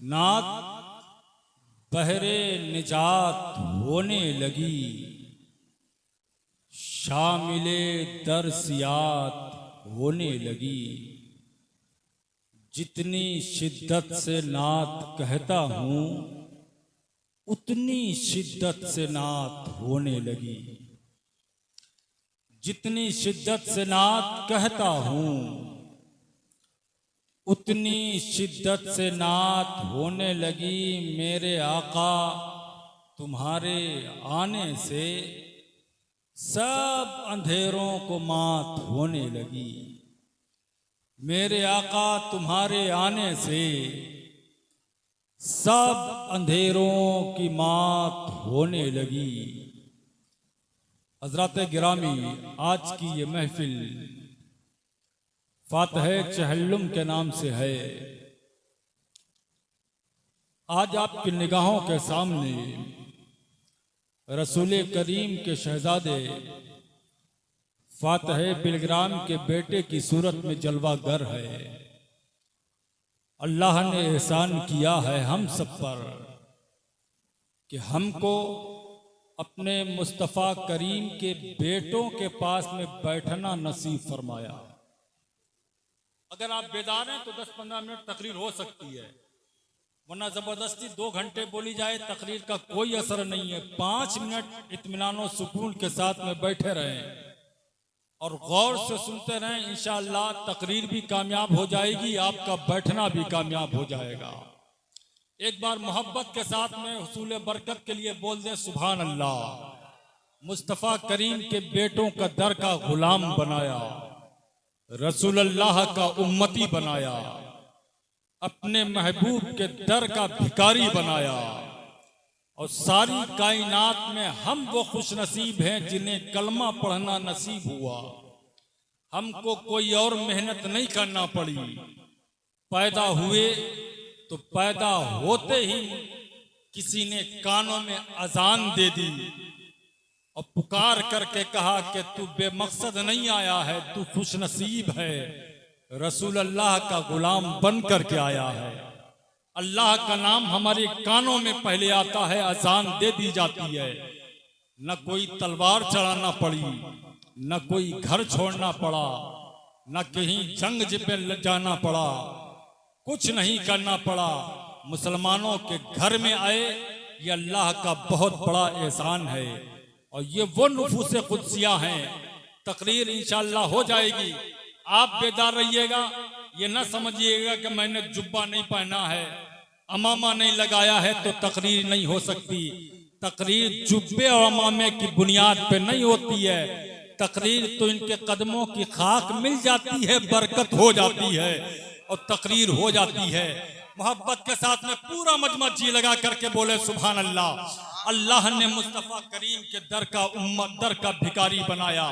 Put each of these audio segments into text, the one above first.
नात बहरे निजात होने लगी, शामिले दरसियात होने लगी। जितनी शिद्दत से नात कहता हूँ उतनी शिद्दत से नात होने लगी। जितनी शिद्दत से नात कहता हूँ उतनी शिद्दत से नात होने लगी। मेरे आका तुम्हारे आने से सब अंधेरों को मात होने लगी। मेरे आका तुम्हारे आने से सब अंधेरों की मात होने लगी। हज़रात गिरामी, आज की ये महफिल फातह चहल्लुम के नाम से है। आज आपकी निगाहों के सामने रसूल करीम के शहजादे फातह बिलग्राम के बेटे की सूरत में जलवागर है। अल्लाह ने एहसान किया है हम सब पर कि हमको अपने मुस्तफ़ा करीम के बेटों के पास में बैठना नसीब फरमाया। अगर आप बेदार हैं तो 10-15 मिनट तकरीर हो सकती है, वरना जबरदस्ती 2 घंटे बोली जाए तकरीर का कोई असर नहीं है। 5 मिनट इत्मीनान और सुकून के साथ में बैठे रहें और गौर से सुनते रहें। इंशाअल्लाह तकरीर भी कामयाब हो जाएगी, आपका बैठना भी कामयाब हो जाएगा। एक बार मोहब्बत के साथ में हुसूल बरकत के लिए बोल दें सुभान अल्लाह। मुस्तफ़ा करीम के बेटों का दर का गुलाम बनाया, रसूल अल्लाह का उम्मती बनाया, अपने महबूब के दर का भिखारी बनाया। और सारी कायनात में हम वो खुश नसीब हैं जिन्हें कलमा पढ़ना नसीब हुआ। हमको कोई और मेहनत नहीं करना पड़ी। पैदा हुए तो पैदा होते ही किसी ने कानों में अजान दे दी और पुकार करके कहा कि तू बेमकसद नहीं आया है, तू खुश नसीब है, रसूल अल्लाह का गुलाम बन करके आया है। अल्लाह का नाम हमारे कानों में पहले आता है, अजान दे दी जाती है। न कोई तलवार चढ़ाना पड़ी, न कोई घर छोड़ना पड़ा, न कहीं जंग पे जाना पड़ा, कुछ नहीं करना पड़ा। मुसलमानों के घर में आए, ये अल्लाह का बहुत बड़ा एहसान है। और ये वो नुफूस कुदसिया हैं। तकरीर इंशाअल्लाह हो जाएगी, आप बेदार रहिएगा। ये ना समझिएगा कि मैंने जुब्बा नहीं पहना है, अमामा नहीं लगाया है तो तकरीर नहीं हो सकती। तकरीर जुब्बे और अमामे की बुनियाद पे नहीं होती है। तकरीर तो इनके कदमों की खाक मिल जाती है, बरकत हो जाती है और तकरीर हो जाती है। मोहब्बत के साथ में पूरा मजमा जी लगा करके बोले सुभान अल्लाह। अल्लाह ने मुस्तफ़ा करीम के दर का उम्मत दर का भिखारी बनाया।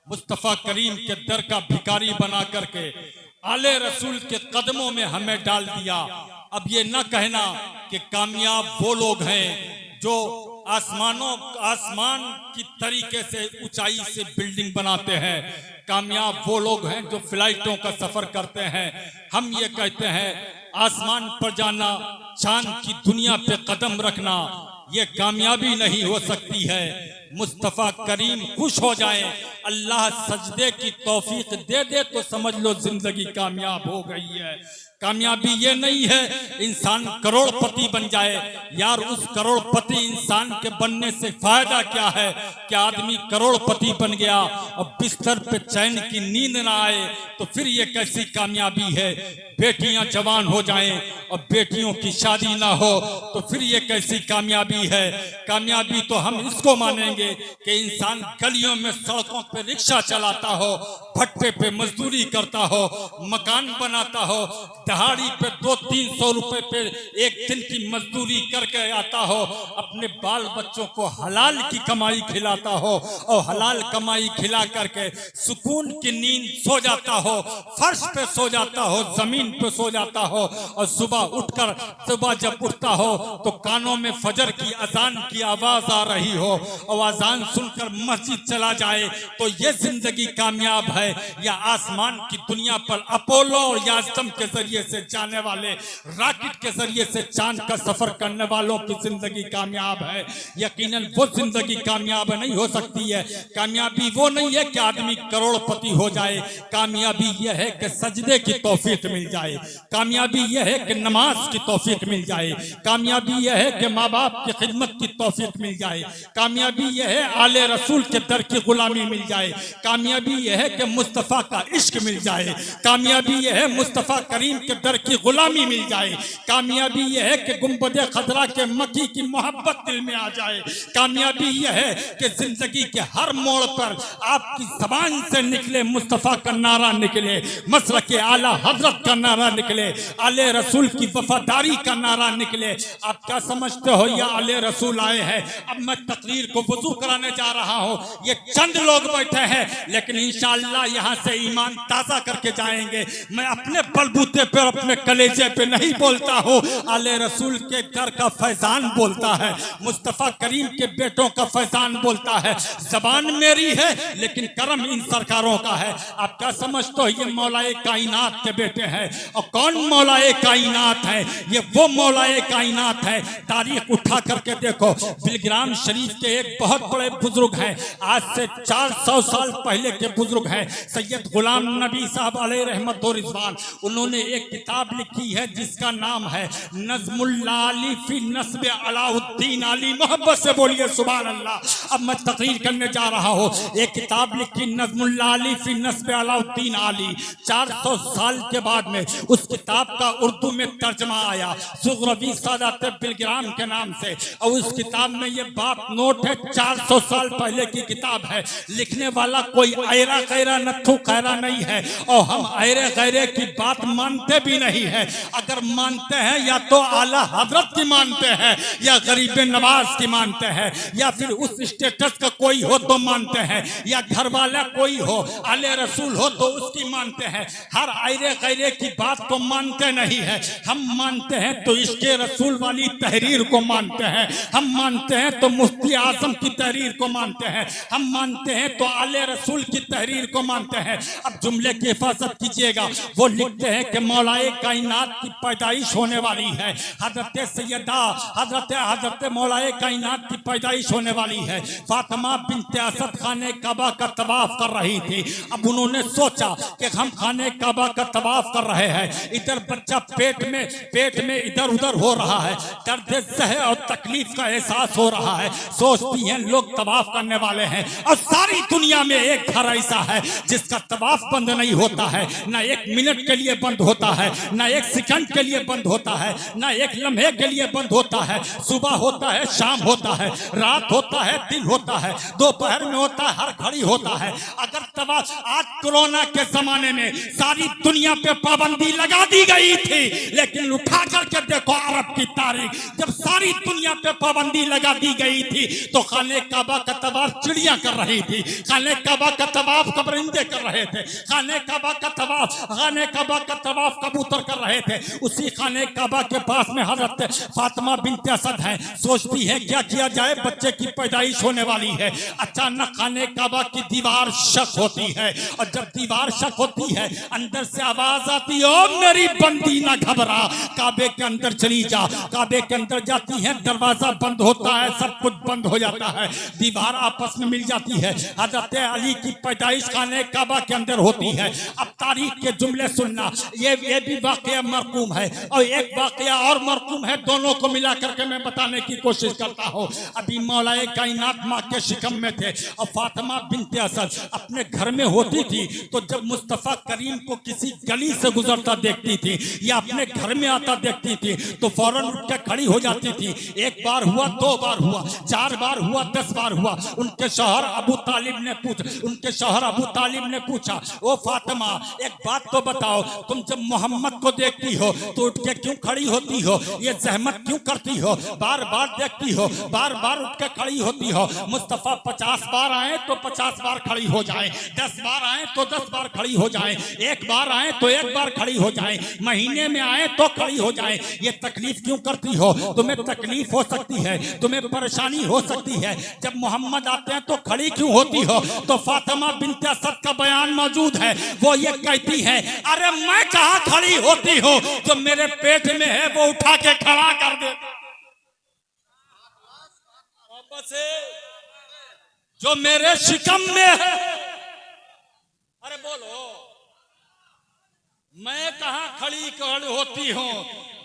मुस्तफ़ा करीम के दर का भिखारी बना करके आले रसूल के कदमों में हमें डाल दिया। अब ये न कहना कि कामयाब वो लोग हैं जो आसमान की तरीके से ऊंचाई से बिल्डिंग बनाते हैं। कामयाब वो लोग हैं जो फ्लाइटों का सफर करते हैं। हम ये कहते हैं आसमान पर जाना, चांद की दुनिया पे कदम रखना, ये कामयाबी नहीं हो सकती है। मुस्तफ़ा करीम खुश हो जाए, अल्लाह सजदे की तौफीक दे दे तो समझ लो जिंदगी कामयाब हो गई है। कामयाबी ये नहीं है इंसान करोड़पति बन जाए। यार, उस करोड़पति इंसान के बनने से फायदा क्या है? क्या आदमी करोड़पति बन गया और बिस्तर पे चैन की नींद ना आए तो फिर ये कैसी कामयाबी है? बेटियां जवान हो जाएं और बेटियों की शादी ना हो तो फिर ये कैसी कामयाबी है? कामयाबी तो हम इसको मानेंगे कि इंसान गलियों में सड़कों पे रिक्शा चलाता हो, भट्टे पे मजदूरी करता हो, मकान बनाता हो, दहाड़ी पे 200-300 रुपए पे एक दिन की मजदूरी करके आता हो, अपने बाल बच्चों को हलाल की कमाई खिलाता हो और हलाल कमाई खिला करके सुकून की नींद सो जाता हो, फर्श पे सो जाता हो, जमीन पे सो जाता हो और सुबह जब उठता हो तो कानों में फजर की अजान की आवाज आ रही हो और अजान सुनकर मस्जिद चला जाए तो ये जिंदगी कामयाब है या आसमान की दुनिया पर अपोलो और याजदम के जरिए जरिए से जाने वाले, रॉकेट के जरिए से चांद का सफर करने वालों की जिंदगी कामयाब है। यकीनन वो जिंदगी कामयाब नहीं हो सकती है। कामयाबी वो नहीं है कि आदमी करोड़पति हो जाए, कामयाबी यह है कि सजदे की तौफीक मिल जाए, कामयाबी यह है कि नमाज की तौफीक मिल जाए, कामयाबी यह है कि माँ बाप की खिदमत की तौफीक मिल जाए, कामयाबी यह है आले रसूल के दर की गुलामी मिल जाए, कामयाबी यह है कि मुस्तफ़ा का इश्क मिल जाए, कामयाबी यह है मुस्तफ़ा करीम के दर की गुलामी मिल जाए, कामयाबी यह है कि गुंबद खदरा के मकी की मोहब्बत दिल में आ जाए, कामयाबी यह है कि जिंदगी के हर मोड़ पर आपकी ज़बान से निकले मुस्तफ़ा का नारा निकले, मसलक आला हजरत का नारा निकले, आले रसूल की वफादारी का नारा निकले। आप क्या समझते हो ये आले रसूल आए हैं? अब मैं तकरीर को वजू कराने जा रहा हूँ, ये चंद लोग बैठे हैं, लेकिन इंशाअल्लाह यहाँ से ईमान ताज़ा करके जाएंगे। मैं अपने बलबूते पर, अपने कलेजे पे नहीं बोलता हूँ, आले रसूल के घर का फैजान बोलता है, मुस्तफ़ा करीम के बेटों का फैजान बोलता है। ज़बान मेरी है लेकिन करम इन सरकारों का है। आप क्या समझते हो ये मौलाए कायनात के बेटे हैं? और कौन मौलाए कायनात है? ये वो मौलाए कायनात है। तारीख उठा करके देखो, बिलग्राम शरीफ के एक बहुत बड़े बुजुर्ग हैं, आज से 400 साल पहले के बुजुर्ग हैं, सैयद गुलाम नबी साहब अलैहि रहमत व रिज़वान। उन्होंने एक किताब लिखी है जिसका नाम है नज़्मुल्लाली फी नस्ब अलाउद्दीन अली। मोहब्बत से बोलिए सुभान अल्लाह। अब मैं तकरीर करने जा रहा हूँ। एक किताब लिखी नज़्मुल्लाली फी नस्ब अलाउद्दीन अली। 400 साल के बाद में उस किताब का उर्दू में तर्जमा आया सुग़रवी सादात बिलग्राम के नाम से, और उस किताब में ये बात नोट है, 400 साल पहले की किताब है। लिखने वाला कोई ऐरा गैरा नत्थु खैरा नहीं है, और हम ऐरे गैरे की बात मानते भी नहीं है। अगर मानते हैं या तो आला हजरत की मानते हैं, या गरीब नवाज की मानते हैं, या फिर उस स्टेटस का कोई हो तो मानते हैं, या घर वाला कोई हो, आले रसूल हो तो उसकी मानते हैं। हर ऐरे गैरे की बात को मानते नहीं है। हम मानते हैं तो इसके रसूल वाली तहरीर को मानते हैं, हम मानते हैं तो मुफ्ती आजम की तहरीर को मानते हैं, हम मानते हैं तो आले रसूल की तहरीर को मानते हैं। अब जुमले की हिफाजत कीजिएगा। वो लिखते हैं कि मौलाए कायनात की पैदाइश होने वाली है, हजरत सैयदा हजरत मौलाए कायनात की पैदाइश होने वाली है। फातिमा बिन्ते असद खाने काबा का तवाफ कर रही थी। अब उन्होंने सोचा कि हम खाने काबा का तवाफ कर रहे हैं, इधर बच्चा पेट में इधर उधर हो रहा है, दर्द सह और तकलीफ का एहसास हो रहा है। सोचती हैं लोग तवाफ करने वाले हैं, और सारी दुनिया में एक घर ऐसा है जिसका तवाफ बंद नहीं होता है, ना एक मिनट के लिए बंद होता है, ना एक सेकंड के लिए बंद होता है, ना एक लम्हे के लिए बंद होता है। सुबह होता है, शाम होता है, रात होता है, दिन होता है, दोपहर में होता है, हर घड़ी होता है। अगर तवाफ, आज कोरोना के जमाने में सारी दुनिया पे पाबंदी लगा दी गई थी, लेकिन उठा करके देखो अरब की तारीख, जब सारी दुनिया पे पाबंदी लगा दी गई थी तो खाने काबा का तवाफ चिड़िया कर रही थी, खाने काबा का तवाफ कबरिंदे कर रहे थे, खाने काबा का तवाफ कबूतर कर रहे थे। उसी खाने काबा के पास में हजरत फातिमा बिन्ते असद हैं। सोचती है क्या किया जाए, बच्चे की पैदाइश होने वाली है। अचानक खाने काबा की दीवार शक होती है, और जब दीवार शक होती है अंदर से आवाज आती है, ओ मेरी बंदी ना घबरा, काबे के अंदर चली जा। काबे के अंदर जाती है, दरवाजा बंद होता है, सब कुछ बंद हो जाता है, दीवार आपस में मिल जाती है। हजरत अली की पैदाइश खाने काबा के अंदर होती है। अब तारीख के जुमले सुनना, ये भी वाकया मरकूम है और एक वाकया और मरकूम है, दोनों को मिला करके मैं बताने की कोशिश करता हूँ। अभी मौलाए कायनात माँ के शिकम में थे, और फातिमा बिन्ते असद अपने घर में होती थी, तो जब मुस्तफ़ा करीम को किसी गली से गुजरता देखती थी या अपने घर में आता देखती थी तो फौरन उठ के खड़ी हो जाती थी। एक बार हुआ, 2 बार हुआ, 4 बार हुआ, 10 बार हुआ। उनके शौहर अबू तालिब ने पूछा, ओ फातिमा एक बात तो बताओ, तुम जब मोहम्मद को देखती हो तो उठ के क्यों खड़ी होती हो, ये जहमत क्यों करती हो, बार बार देखती हो, बार बार उठ के खड़ी होती हो। मुस्तफ़ा 50 बार आए तो 50 बार खड़ी हो जाए, 10 बार आए तो 10 बार खड़ी हो जाए, 1 बार आए तो 1 बार खड़ी हो जाए, महीने में आए तो खड़ी हो जाए। ये तकलीफ क्यों करती हो? तुम्हें तकलीफ हो सकती है, तुम्हें परेशानी हो सकती है। जब जब मोहम्मद आते हैं तो खड़ी क्यों होती हो? तो फातिमा बिन्ते असद का बयान मौजूद है, वो ये कहती है, अरे मैं कहाँ खड़ी होती हूँ, जो मेरे पेट में है वो उठा के खड़ा कर दे, जो मेरे शिकम में है। अरे बोलो, मैं कहां खड़ी होती हूं,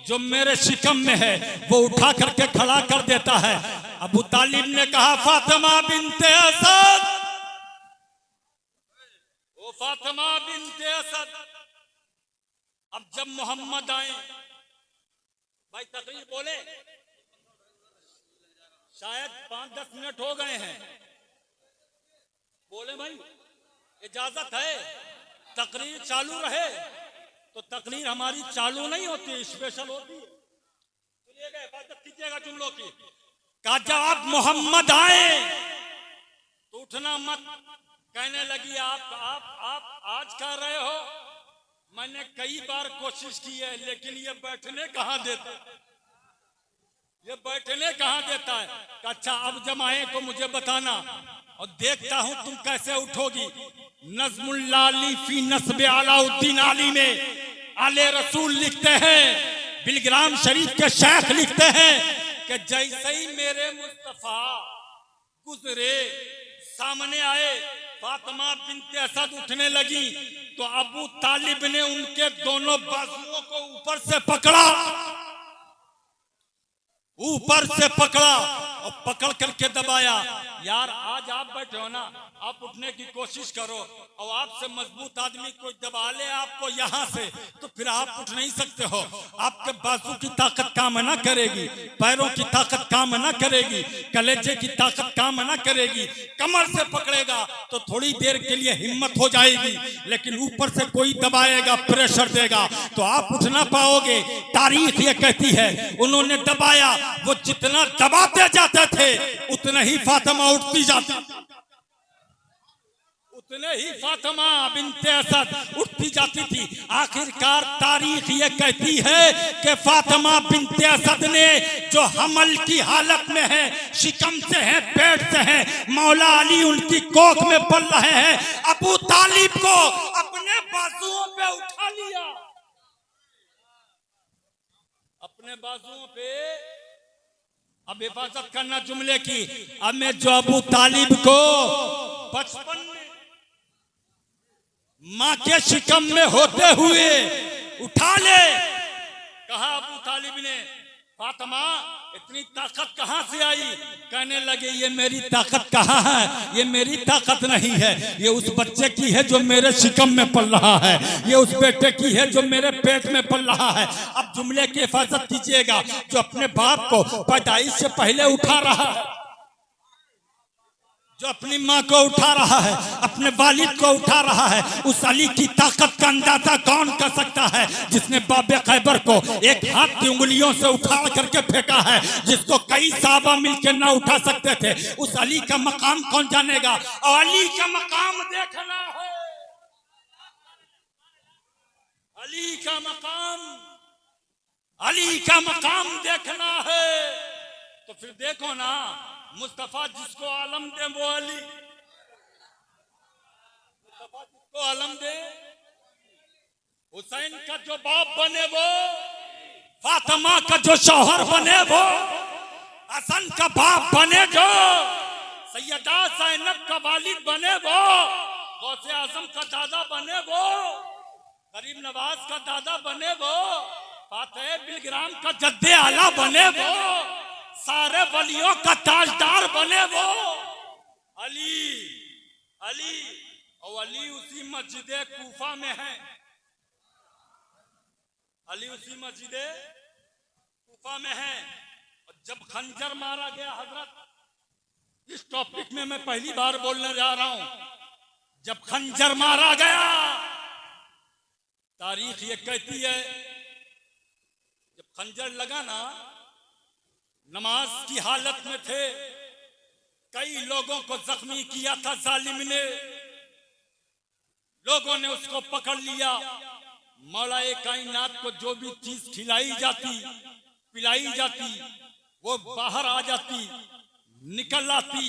जो मेरे शिकम में है वो उठा करके खड़ा कर देता है। अबू तालिब ने कहा, फातिमा बिन्ते असद, ओ फातिमा बिन्ते असद। अब जब मोहम्मद आए, भाई तकरीर बोले, शायद 5-10 मिनट हो गए हैं, बोले भाई, इजाजत है तकरीर चालू रहे? तो तकरीर हमारी चालू नहीं होती, स्पेशल होती है। सुनिएगा, हिफाजत कीजिएगा जुमलों की। कहा जब आप मोहम्मद आए तो उठना मत। कहने लगी, आप आज कह रहे हो, मैंने कई बार कोशिश की है, लेकिन ये बैठने कहाँ देता, ये बैठने कहाँ देता है। अच्छा अब जब आए तो मुझे बताना, और देखता हूं तुम कैसे उठोगी। नज़्मुल्लाली फी नस्ब अलाउद्दीन आली में आले रसूल लिखते हैं, बिलग्राम शरीफ के शेख लिखते हैं कि जैसे ही मेरे मुस्तफा गुजरे, सामने आए, फातिमा बिन्ते असद उठने लगी, तो अबू तालिब ने उनके दोनों बाजुओं को ऊपर से पकड़ा और पकड़ करके दबाया। यार आज आप बैठे हो ना, आप उठने की कोशिश करो, और आपसे मजबूत आदमी कोई दबा ले आपको यहाँ से, तो फिर आप उठ नहीं सकते हो। आपके बाजू की ताकत काम ना करेगी, पैरों की ताकत काम ना करेगी, कलेजे की ताकत काम ना करेगी। कमर से पकड़ेगा तो थोड़ी देर के लिए हिम्मत हो जाएगी, लेकिन ऊपर से कोई दबाएगा, प्रेशर देगा, तो आप उठ ना पाओगे। तारीख ये कहती है, उन्होंने दबाया, वो जितना दबाते जाते थे उतने ही फातिमा उठती जाती, उतने ही फातिमा बिन्ते असद उठती जाती थी। आखिरकार तारीख ये कहती है कि फातिमा बिन्ते असद ने जो हमल की हालत में है, शिकम से है, पेट से है, मौला अली उनकी कोख में पल रहे हैं, अबू तालिब को अपने बाजुओं पे उठा लिया, अपने बाजुओं पे। अब हिफाजत करना जुमले की। अब मैं जो अबू तालिब को बचपन में मां के शिकम में होते हुए उठा ले, कहा अबू तालिब ने, फातिमा इतनी ताकत कहां से आई? कहने लगे, ये मेरी ताकत कहां है, ये मेरी ताकत नहीं है, ये उस बच्चे की है जो मेरे शिकम में पल रहा है, ये उस बेटे की है जो मेरे पेट में पल रहा है। अब जुमले की हिफाजत कीजिएगा, जो अपने बाप को पैदाइश से पहले उठा रहा है, जो अपनी माँ को उठा रहा है, अपने वालिद को उठा रहा है, उस अली की ताकत का अंदाजा कौन कर सकता है, जिसने बाबे खैबर को एक हाथ की उंगलियों से उखाड़ करके फेंका है, जिसको कई साहबा मिलकर ना उठा सकते थे। उस अली का मकाम कौन जानेगा? और अली का मकाम देखना है, अली का मकाम, अली का मकाम देखना है। तो फिर देखो ना, मुस्तफा जिसको आलम दे वो अली, मुस्तफा जिसको आलम दे, हुसैन का जो बाप बने वो, फातिमा का जो शौहर बने वो, हसन का बाप बने जो, सैयदा ज़ैनब का वालिद बने वो, गौसे आजम का दादा बने वो, गरीब नवाज का दादा बने वो, फातेह बिलग्राम का जद्दे आला बने वो, सारे वलियों का ताजदार बने वो अली। अली और अली उसी मस्जिद कूफा में है, अली उसी मस्जिद कूफा में है। और जब खंजर मारा गया हजरत, इस टॉपिक में मैं पहली बार बोलने जा रहा हूं, जब खंजर मारा गया, तारीख ये कहती है, जब खंजर लगा ना, नमाज की हालत में थे, कई लोगों को जख्मी किया था जालिम ने, लोगों ने उसको पकड़ लिया। मौलाए कायनात को जो भी चीज खिलाई जाती, पिलाई जाती, वो बाहर आ जाती, निकल आती,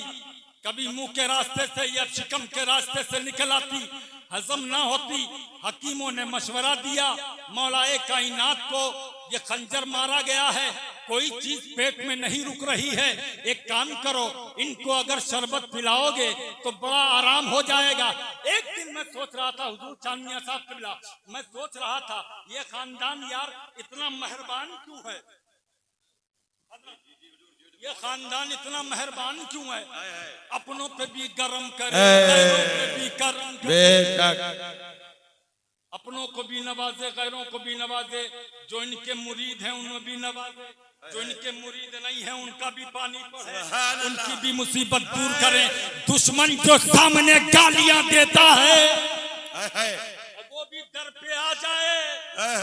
कभी मुंह के रास्ते से या शिकम के रास्ते से निकल आती, हजम ना होती। हकीमों ने मशवरा दिया, मौलाए कायनात को ये खंजर मारा गया है, कोई चीज पेट में नहीं रुक रही है, एक काम करो, इनको अगर शरबत पिलाओगे तो बड़ा आराम हो जाएगा। एक दिन मैं सोच रहा था, हुजूर चांद मियां साहब किबला, मैं सोच रहा था ये खानदान यार इतना मेहरबान क्यों है, ये खानदान इतना मेहरबान क्यों है, अपनों पे भी गरम करे, गैरों पे भी करम करे, अपनों को भी नवाजे, गैरों को भी नवाजे, जो इनके मुरीद हैं उनमें भी नवाजे, जो इनके मुरीद नहीं है उनका भी पानी पड़े, उनकी भी मुसीबत दूर करें। दुश्मन जो सामने गालियां देता है वो भी दर पे आ जाए,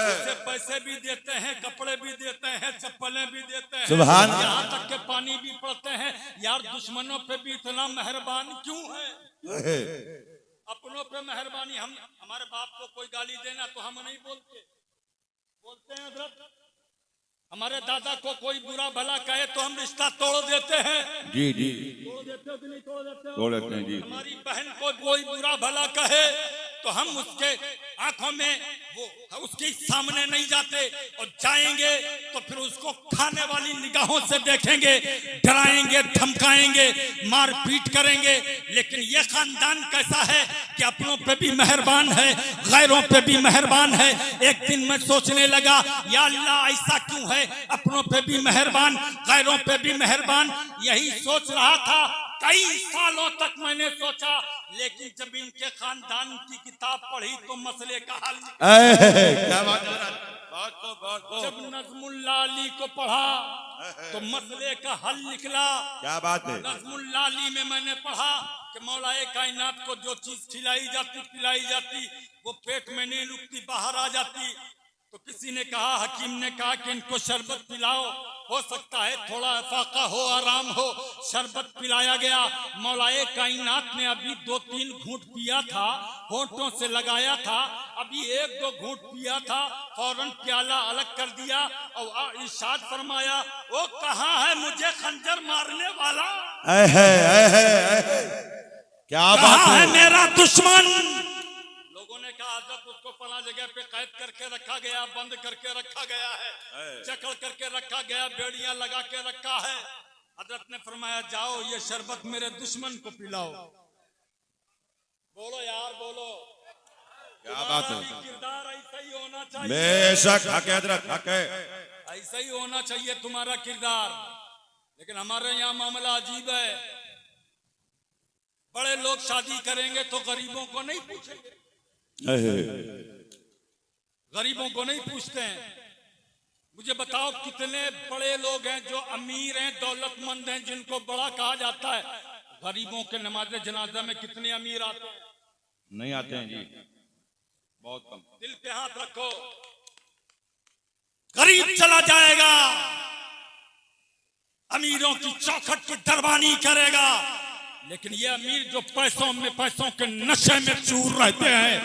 उसे पैसे भी देते हैं, कपड़े भी देते हैं, चप्पलें भी देते हैं, यहाँ तक के पानी भी पड़ते हैं। यार दुश्मनों पे भी इतना मेहरबान क्यों है, अपनों पे मेहरबानी। हम हमारे बाप को कोई गाली देना तो हम नहीं बोलते हैं हजरत, हमारे दादा को कोई बुरा भला कहे तो हम रिश्ता तोड़ देते हैं। जी जी, तोड़ देते हो कि नहीं तोड़ देते हो? तोड़ देते हैं जी। हमारी बहन को कोई बुरा भला कहे तो हम उसके आंखों में वो उसके सामने नहीं जाते, और जाएंगे तो फिर उसको खाने वाली निगाहों से देखेंगे, डराएंगे, धमकाएंगे, मार पीट करेंगे। लेकिन ये खानदान कैसा है कि अपनों पे भी मेहरबान है, गैरों पे भी मेहरबान है। एक दिन मैं सोचने लगा, या अल्लाह ऐसा क्यों है, अपनों पे भी मेहरबान, गैरों पे भी मेहरबान। यही सोच रहा था कई सालों तक मैंने सोचा, लेकिन जब इनके खानदान की किताब पढ़ी तो मसले का हल, क्या बात है, जब नज़्मुल्लाली को पढ़ा तो मसले का हल निकला। क्या बात है, नज़्मुल्लाली में मैंने पढ़ा कि मौलाए कायनात को जो चीज खिलाई जाती पिलाई जाती वो पेट में नहीं रुकती, बाहर आ जाती। तो किसी ने कहा, हकीम ने कहा कि इनको शरबत पिलाओ, हो सकता है थोड़ा फाका हो, आराम हो। शरबत पिलाया गया, मौलाए कायनात ने अभी 2-3 घूंट पिया था, होंठों से लगाया था, अभी 1-2 घूंट पिया था, फौरन प्याला अलग कर दिया और इरशाद फरमाया, वो कहाँ है मुझे खंजर मारने वाला, क्या बात है मेरा दुश्मन। लोगों ने कहा हजरत उसको फला जगह पे कैद करके रखा गया, बंद करके रखा गया है, चकड़ करके रखा गया, बेड़ियां लगा के रखा है। हजरत ने फरमाया, जाओ ये शरबत मेरे दुश्मन को पिलाओ। बोलो यार बोलो, क्या बात है, किरदार ऐसा ही होना चाहिए, बेशक हक है हजरत, हक है, ऐसा ही होना चाहिए तुम्हारा किरदार। लेकिन हमारे यहाँ मामला अजीब है, बड़े लोग शादी करेंगे तो गरीबों को नहीं पूछेंगे, गरीबों को नहीं पूछते हैं। मुझे बताओ कितने बड़े लोग हैं जो अमीर हैं, दौलतमंद हैं, जिनको बड़ा कहा जाता है, गरीबों के नमाज़े जनाजा में कितने अमीर आते हैं? नहीं आते हैं जी, बहुत कम। दिल पे हाथ रखो, गरीब चला जाएगा, अमीरों की चौखट की दरबानी करेगा। लेकिन ये अमीर जो पैसों के नशे में चूर रहते हैं,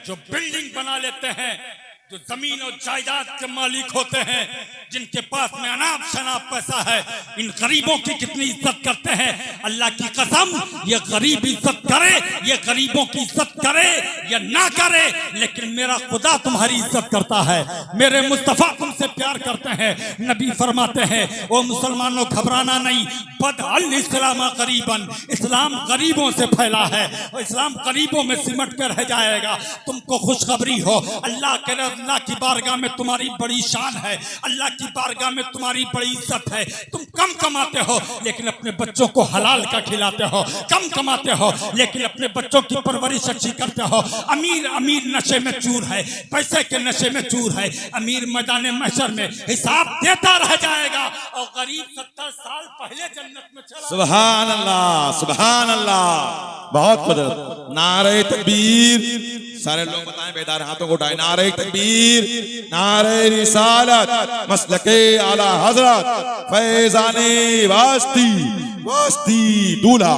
जो बिल्डिंग बना लेते हैं, जो जमीन और जायदाद के मालिक होते हैं, जिनके पास में अनाप शनाप पैसा है, इन गरीबों की कितनी इज्जत करते हैं। अल्लाह की कसम, ये गरीब इज्जत करे, ये गरीबों की इज्जत करे या ना करे, लेकिन मेरा खुदा तुम्हारी इज्जत करता है, मेरे मुस्तफा तुमसे प्यार करते हैं। नबी फरमाते हैं, ओ मुसलमानों घबराना नहीं, बदअल इस्लाम गरीबन, इस्लाम गरीबों से फैला है और इस्लाम गरीबों में सिमट कर रह जाएगा। तुमको खुशखबरी हो, अल्लाह की बारगाह में तुम्हारी बड़ी शान है, अल्लाह की बारगाह में तुम्हारी बड़ी इज्जत है। तुम कम कमाते हो लेकिन अपने बच्चों को हलाल का खिलाते हो, कम कमाते हो लेकिन अपने बच्चों की परवरिश अच्छी करते हो। अमीर नशे में चूर है, पैसे के नशे में चूर है। अमीर मैदान महशर में हिसाब देता रह जाएगा और गरीब 70 साल पहले जन्नत में चला। सुभान अल्लाह, सुभान अल्लाह, बहुत कुदरत। नारे तकबीर, सारे लोग बताएं, बेदार हाथों को उठाएं। नारे तकबीर, नारे रिसालत, मसलके आला हजरत, फैजाने वास्ती दूल्हा।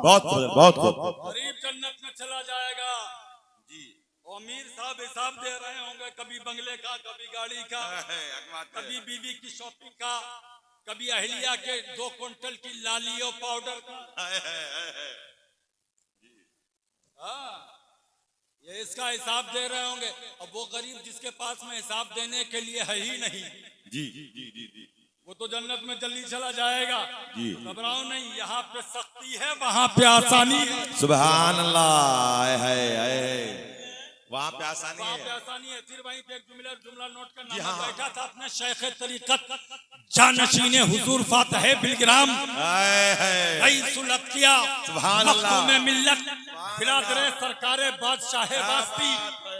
बहुत गरीब जन्नत में चला जाएगा जी। अमीर साहब हिसाब दे रहे होंगे, कभी बंगले का, कभी गाड़ी का, कभी बीवी की शॉपिंग का, कभी अहिल्या के 2 क्विंटल की लालियो पाउडर का। हाँ, ये इसका हिसाब दे रहे होंगे। अब वो गरीब जिसके पास में हिसाब देने के लिए है ही नहीं, जी जी जी जी जी, वो तो जन्नत में जल्दी चला जाएगा। जी। घबराओ नहीं, यहाँ पे सख्ती है, वहाँ पे आसानी है। सुभान अल्लाह। है वहाँ पे आसानी वहाँ पे है। आसानी है। फिर वहीं पे एक जुमला नोट करना। जी हाँ। बैठा था अपने शेख तरीकत जानशीने हुजूर फातह बिलग्राम किया सुभान अल्लाह। में मिल्लत बिलादरे सरकारे बादशाह वास्ती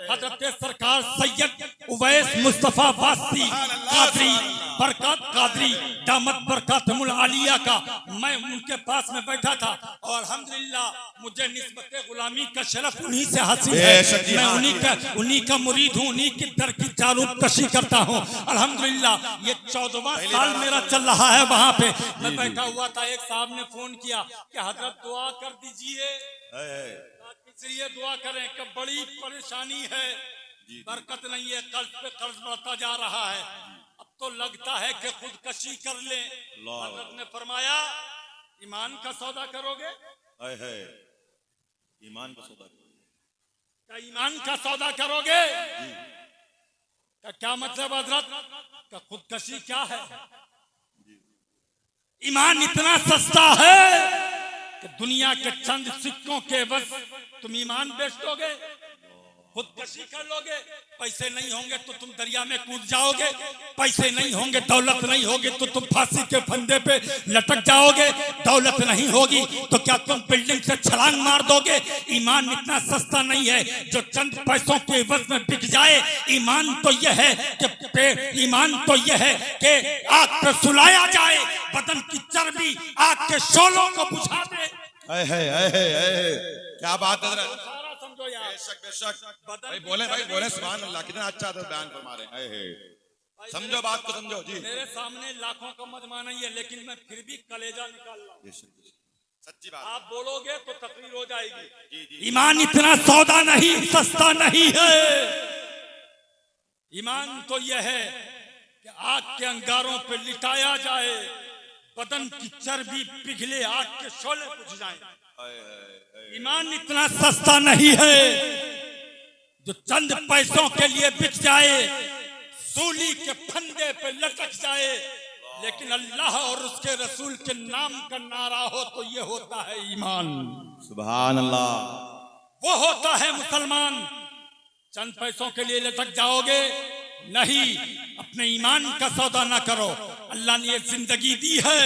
हजरत सरकार सैयद उवैस मुस्तफा वास्ती कादरी बरकत कादरी दामत बरकतुल आलिया का मैं उनके पास में बैठा था और अल्हम्दुलिल्लाह मुझे निस्बत गुलामी का शरफ उन्हीं से हासिल है। मैं उन्हीं का मुरीद हूँ, उन्हीं की दर की जारूब कशी करता हूँ। अल्हम्दुलिल्लाह ये 14वां साल मेरा चल रहा है। वहाँ पे मैं बैठा हुआ था, एक साहब ने फोन किया कि हजरत दुआ कर दीजिए। इसलिए दुआ करें कि बड़ी परेशानी है, बरकत नहीं है, कर्ज पे कर्ज बढ़ता जा रहा है। अब तो लगता है कि खुदकशी कर ले। हजरत ने फरमाया ईमान का सौदा करोगे? ईमान का सौदा करोगे? क्या ईमान का सौदा करोगे? क्या मतलब हजरत का खुदकशी क्या है? ईमान इतना सस्ता है कि दुनिया के चंद सिक्कों के बस तुम ईमान बेच दोगे, खुदकशी कर लोगे। पैसे नहीं होंगे तो तुम दरिया में कूद जाओगे, पैसे नहीं होंगे, दौलत नहीं होगी तो तुम फांसी के फंदे पे लटक जाओगे, दौलत नहीं होगी तो क्या तुम बिल्डिंग से छलांग मार दोगे। ईमान इतना सस्ता नहीं है जो चंद पैसों के एवज में बिक जाए। ईमान तो यह है कि आग पे सुलाया जाए, बदन की चर्बी आग के शोलों को बुझा दे। क्या बात है। समझो यार, बेशक भाई बोले सुभान अल्लाह। कितना अच्छा बयान फरमा रहे हैं। समझो बात को, समझो जी। मेरे सामने लाखों का मजमा नहीं है, लेकिन मैं फिर भी कलेजा निकाल रहा हूं। सच्ची बात। आप बोलोगे तो तकरीर हो जाएगी। ईमान इतना सौदा नहीं, सस्ता नहीं है। ईमान तो यह है कि आग के अंगारों पे लिटाया जाए, बदन की चर्बी पिघले, आग के शोले बुझ जाए। ईमान इतना सस्ता नहीं है जो चंद पैसों के लिए बिक जाए, सूली के फंदे पे लटक जाए। लेकिन अल्लाह और उसके रसूल के नाम का नारा हो तो ये होता है ईमान। सुभान अल्लाह। वो होता है मुसलमान। चंद पैसों के लिए लटक जाओगे नहीं, अपने ईमान का सौदा ना करो। अल्लाह ने ये जिंदगी दी है,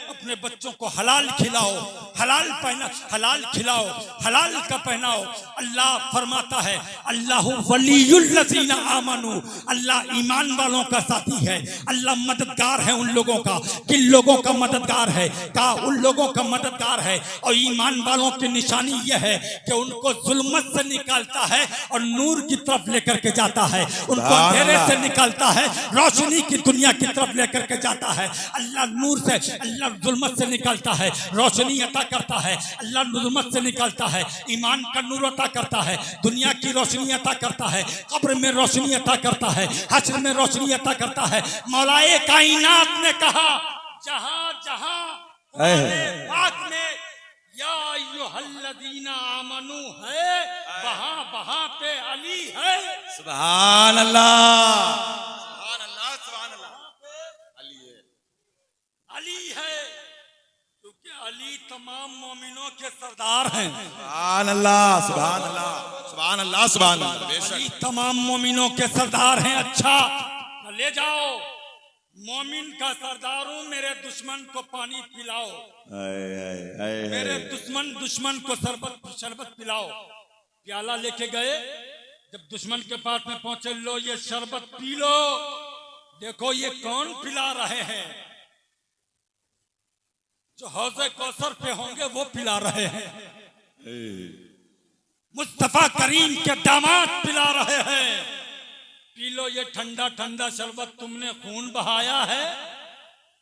अपने बच्चों को हलाल खिलाओ, हलाल पहना, हलाल खिलाओ, हलाल का पहनाओ। अल्लाह फरमाता है अल्लाह वलियुल्लज़ीना आमनू, अल्लाह ईमान वालों का साथी है। अल्लाह मददगार है उन लोगों का। किन लोगों का मददगार है? कहा उन लोगों का मददगार है। और ईमान वालों की निशानी यह है कि उनको जुल्मत से निकालता है और नूर की तरफ लेकर के जाता है, उनको अंधेरे से निकालता है, रोशनी की दुनिया की तरफ लेकर के जाता है। अल्लाह नूर से, अल्लाह जुल्मत से निकालता है, रोशनी अता करता है। अल्लाह जुल्मत से निकालता है, ईमान का नूर अता करता है, दुनिया की रोशनी अता करता है, कब्र में रोशनी अता करता है, हश्र में रोशनी अता करता है। मौलाए कायनात ने कहा जहां जहां पाक में या अय्युहल्लज़ीना आमनू है, वहां वहां पे अली है। सुभान अल्लाह, सुभान अल्लाह, सुभान अल्लाह। अली है क्योंकि अली तमाम मोमिनों के सरदार हैं। सुभान अल्लाह, सुभान अल्लाह, सुभान अल्लाह, सुभान अल्लाह। अली तमाम मोमिनों के सरदार हैं। अच्छा ले जाओ, मोमिन का सरदार हूं, मेरे दुश्मन को पानी पिलाओ, मेरे दुश्मन को शरबत पिलाओ। प्याला लेके गए, जब दुश्मन के पास में पहुंचे, लो ये शरबत पी लो। देखो ये कौन पिला रहे हैं? जो हौज़े कौसर पे होंगे वो पिला रहे हैं। मुस्तफा करीम के दामाद पिला रहे हैं। पी लो ये ठंडा ठंडा शरबत, तुमने खून बहाया है,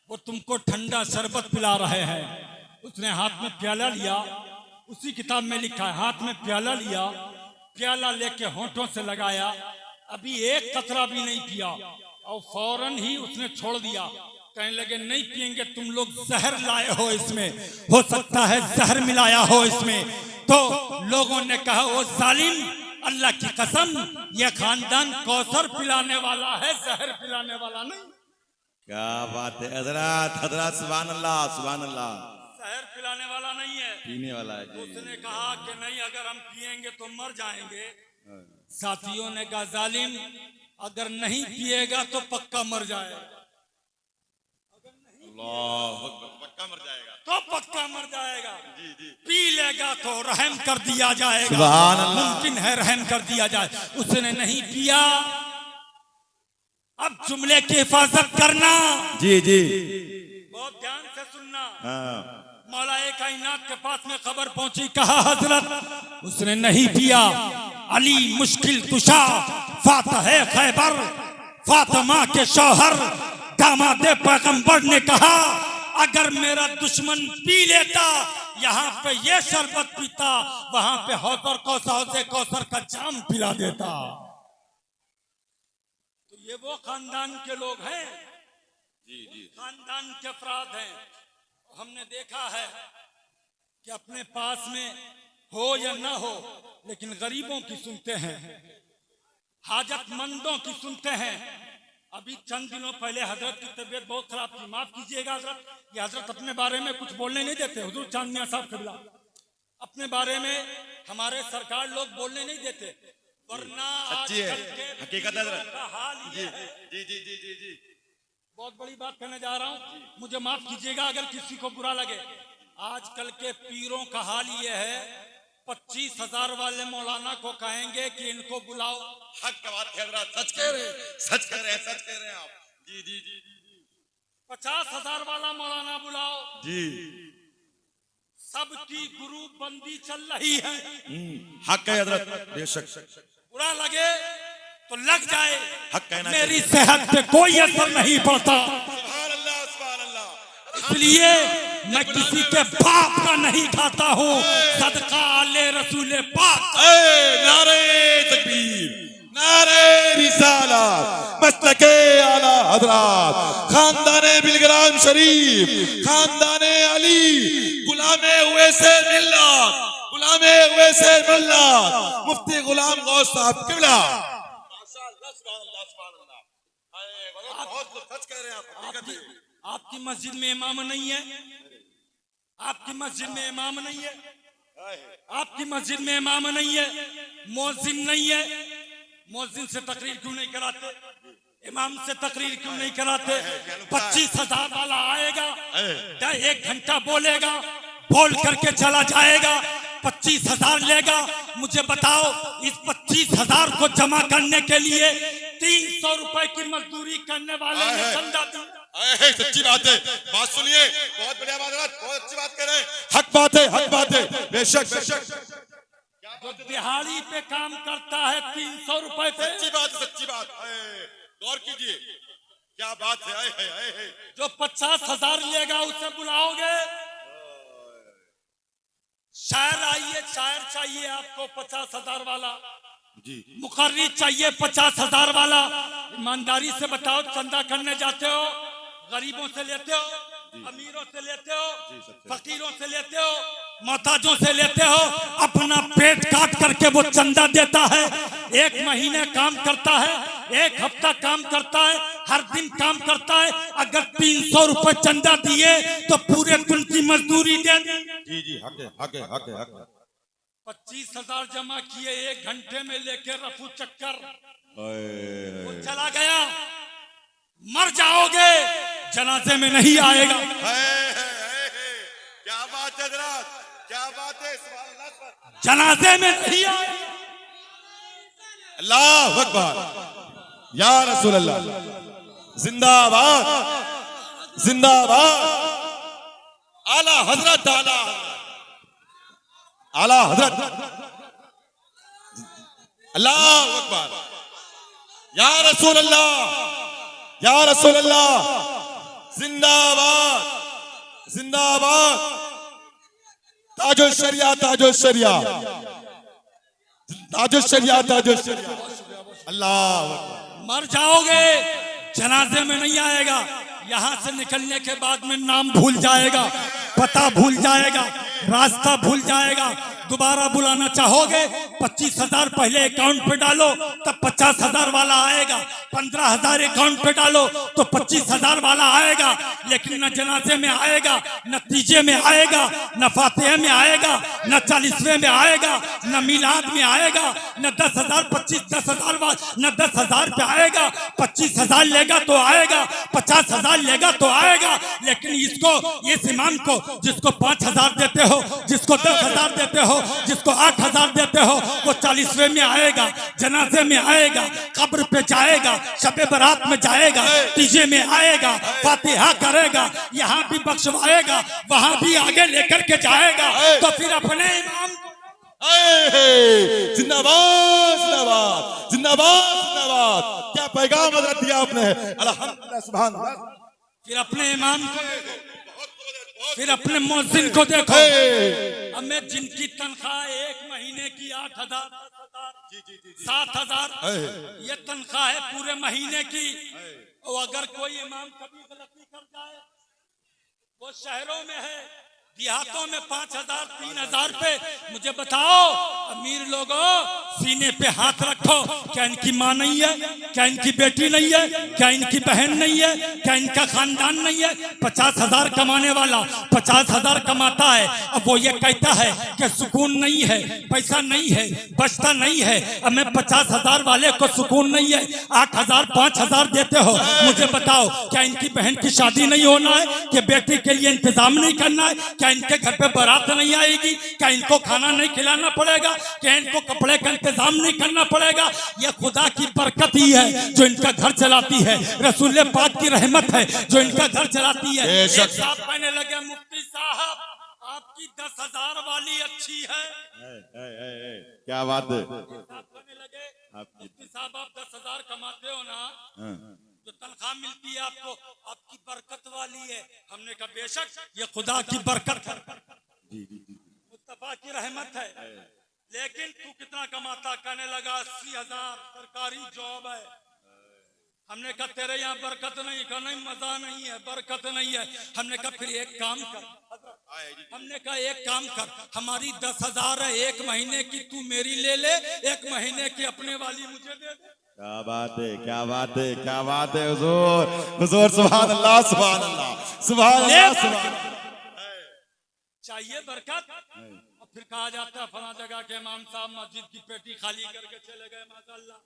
वो तुमको ठंडा शरबत पिला रहे हैं। उसने हाथ में प्याला लिया, उसी किताब में लिखा है, हाथ में प्याला लिया, प्याला लेके होंठों से लगाया, अभी एक कतरा भी नहीं पिया और फौरन ही उसने छोड़ दिया। कहने लगे नहीं पिएंगे, तुम लोग जहर लाए हो, इसमें हो सकता है जहर मिलाया हो इसमें। तो लोगों ने कहा वो जालिम, अल्लाह की कसम ये खानदान कौसर पिलाने वाला है, जहर पिलाने वाला नहीं। क्या बात है हजरत, हजरत सुभान अल्लाह सुभान अल्लाह। जहर पिलाने वाला नहीं है, पीने वाला है जी। उसने कहा कि नहीं अगर हम पिएंगे तो मर जाएंगे। साथियों ने कहा जालिम अगर नहीं पिएगा तो पक्का मर जाएगा, अल्लाह पक्का मर जाएगा, तो पक्का मर जाएगा। पी लेगा तो रहम कर दिया जाएगा, सुभान अल्लाह। मुमकिन है रहम कर दिया जाए। उसने नहीं पिया। अब जुमले की हिफाजत करना, जी जी, बहुत ध्यान से सुनना। हाँ। मौलाए कायनात के पास में खबर पहुंची, कहा हजरत उसने नहीं पिया। अली मुश्किल कुशा फातह खैबर, फातिमा के शौहर दामादे पैगंबर ने कहा अगर मेरा दुश्मन पी लेता, यहाँ पे ये शरबत पीता, वहां पे हौसर कौसर का जाम पिला देता। तो ये वो खानदान के लोग हैं, जी जी, खानदान के अफराद हैं। हमने देखा है कि अपने पास में हो या ना हो, लेकिन गरीबों की सुनते हैं, हाजतमंदों की सुनते हैं। अभी चंद दिनों पहले हजरत की तबीयत बहुत खराब थी, माफ कीजिएगा हजरत, ये हजरत अपने बारे में कुछ बोलने नहीं देते। हुजूर चांद मियां साहब कबीला अपने बारे में हमारे सरकार लोग बोलने नहीं देते, वरना सच्ची है, आजकल के हकीकत है हजरत। का हाल ये है। जी जी जी जी जी, बहुत बड़ी बात कहने जा रहा हूँ, मुझे माफ कीजिएगा अगर किसी को बुरा लगे। आजकल के पीरों का हाल ये है, 25,000 वाले मौलाना को कहेंगे कि इनको बुलाओ। हक का बात कह रहा, सच कह रहे, सच कह रहे, सच कह रहे हैं आप। जी जी जी जी, 50,000 वाला मौलाना बुलाओ। जी, सबकी ग्रुप बंदी चल रही है। हक है हजरत, बेशक। बुरा लगे तो लग जाए, हक कहना मेरी सेहत पे कोई असर नहीं पड़ता। सुभान अल्लाह सुभान अल्लाह। इसलिए मैं किसी के बाप का नहीं खाता हूँ, सदका आले रसूले पाक। नारे तकबीर, नारे रिसालत, मस्तके आला हजरत, खानदाने बिलग्राम शरीफ, खानदाने अली, गुलामे हुए से मिल्लत, गुलामे हुए से मिल्लत, मुफ्ती गुलाम गौस साहब किबला। बहुत सच कह रहे हैं आप। आपकी मस्जिद में इमाम नहीं है, आपकी मस्जिद में इमाम नहीं है, आपकी मस्जिद में इमाम नहीं है, मौजिन नहीं है। मौजिन से तकरीर क्यों नहीं कराते, इमाम से तकरीर क्यों नहीं कराते? 25,000 वाला आएगा, 1 घंटा बोलेगा, बोल करके चला जाएगा, 25,000 लेगा। मुझे बताओ इस 25,000 को जमा करने के लिए 300 रुपए की मजदूरी करने वाले ने चंदा दिया। सच्ची बात है, बात सुनिए, बहुत बढ़िया बात है, बहुत अच्छी बात कर रहे हैं, हक बात है, हक बात है, बेशक बेशक। जो दिहाड़ी पे काम करता है 300 रुपए पे, सच्ची बात है, सच्ची बात। गौर कीजिए, क्या बात है। जो 50,000 लेगा उसे बुलाओगे? शायर आइए, शायर चाहिए आपको 50,000 वाला जी, मुकर्री चाहिए 50,000 वाला। ईमानदारी से बताओ, चंदा करने जाते हो, गरीबों से लेते हो, अमीरों से लेते हो, फकीरों से लेते हो, मोहताजों से लेते हो, अपना पेट काट करके वो चंदा देता है। 1 महीने काम करता है, 1 हफ्ता काम करता है, हर दिन काम करता है। अगर 300 रुपए चंदा दिए तो पूरे दिन की मजदूरी दे। जी जी, हक है, हक है, हक है, हक है। 25,000 जमा किए, 1 घंटे में लेके रफू चक्कर, वो हाय चला गया। मर जाओगे, जनाजे में नहीं आएगा। क्या बात है हजरत, क्या बात है, सुभान अल्लाह, जनाजे में नहीं आएगा। अल्लाह अकबर, या रसूल अल्लाह, जिंदाबाद जिंदाबाद। आला हजरत, आला आला हजरत, अल्लाह अकबर, या रसूल अल्लाह, या रसूल अल्लाह, जिंदाबाद जिंदाबाद। ताजो शरिया, ताजो शरिया, ताजो शरिया, ताजो शरिया। अल्लाह अकबर। मर जाओगे, जनाजे में नहीं आएगा। यहाँ से निकलने के बाद में नाम भूल जाएगा, पता भूल जाएगा, रास्ता भूल जाएगा। दोबारा बुलाना चाहोगे 25,000 पहले अकाउंट पे डालो, तब 50,000 वाला आएगा। 15,000 अकाउंट पे डालो तो 25,000 वाला आएगा। लेकिन न जनाजे में आएगा, न तीजे में आएगा, न फातिहा में आएगा, न 40वें में आएगा, न मिलाद में आएगा, न 10,000 10,000 न 10,000 पे आएगा। 25,000 लेगा तो आएगा, 50,000 लेगा तो आएगा। लेकिन इसको, इस इमाम को, जिसको 5,000 देते हो, जिसको 10,000 देते हो, जिसको 8,000 देते हो, वो 40वें में आएगा, जनाजे में आएगा, कब्र पे जाएगा, शबे बारात में जाएगा, तीजे में आएगा, फातिहा करेगा, यहाँ भी बख्शवाएगा, वहां भी आगे लेकर के जाएगा। तो फिर अपने इमाम जिंदाबाद जिंदाबाद जिंदाबाद जिंदाबाद। क्या पैगाम हजरत दिया आपने, अल्हम्दुलिल्लाह सुभान अल्लाह। फिर अपने इमाम को, फिर अपने मुअज्जिन को देखो। हमें जिनकी तनख्वाह एक महीने की 8,000 7,000 ये तनख्वाह है पूरे महीने की। और अगर कोई इमाम कभी गलती कर जाए, वो शहरों में है, देहातों में 5,000 3,000 पे, मुझे बताओ अमीर लोगों, सीने पे हाथ रखो। क्या इनकी माँ नहीं है? क्या इनकी बेटी नहीं है? क्या इनकी बहन नहीं है? क्या इनका खानदान नहीं है? 50,000 कमाने वाला 50,000 कमाता है, अब वो ये कहता है कि सुकून नहीं है, पैसा नहीं है, बचता नहीं है। अब मैं 50,000 वाले को सुकून नहीं है, 8,000 5,000 देते हो। मुझे बताओ क्या इनकी बहन की शादी नहीं होना है? कि बेटी के लिए इंतजाम नहीं करना है? क्या इनके घर पे बारात नहीं आएगी? क्या इनको खाना नहीं खिलाना पड़ेगा? क्या इनको कपड़े का इंतजाम नहीं करना पड़ेगा? ये खुदा की बरकत ही है जो इनका घर चलाती है, रसूल पाक की रहमत है जो इनका घर चलाती है। एक साहब कहने लगे, मुफ्ती साहब आपकी 10,000 वाली अच्छी है। क्या बात है। कहने लगे, मुफ्ती साहब आप 10,000 कमाते हो ना, जो तनख्वाह मिलती है आपको, आपकी बरकत वाली है। हमने कहा बेशक ये खुदा की बरकत है, मुस्तफा की रहमत है। लेकिन तू कितना कमाता? कहने लगा 80,000 सरकारी जॉब है। हमने कहा तेरे यहाँ बरकत नहीं? कहा नहीं, मजा नहीं है, बरकत नहीं है। हमने कहा फिर एक काम कर, हमने कहा एक काम कर, हमारी 10,000 है एक महीने की, तू मेरी ले ले, एक महीने की अपने वाली मुझे दे दे। क्या बात है, क्या बात है, क्या बात है हुजूर, हुजूर सुभान अल्लाह सुभान अल्लाह सुभान अल्लाह सुभान। चाहिए बरकत। और फिर कहा जाता है फला जगह के इमाम साहब मस्जिद की पेटी खाली करके चले गए, माशाअल्लाह।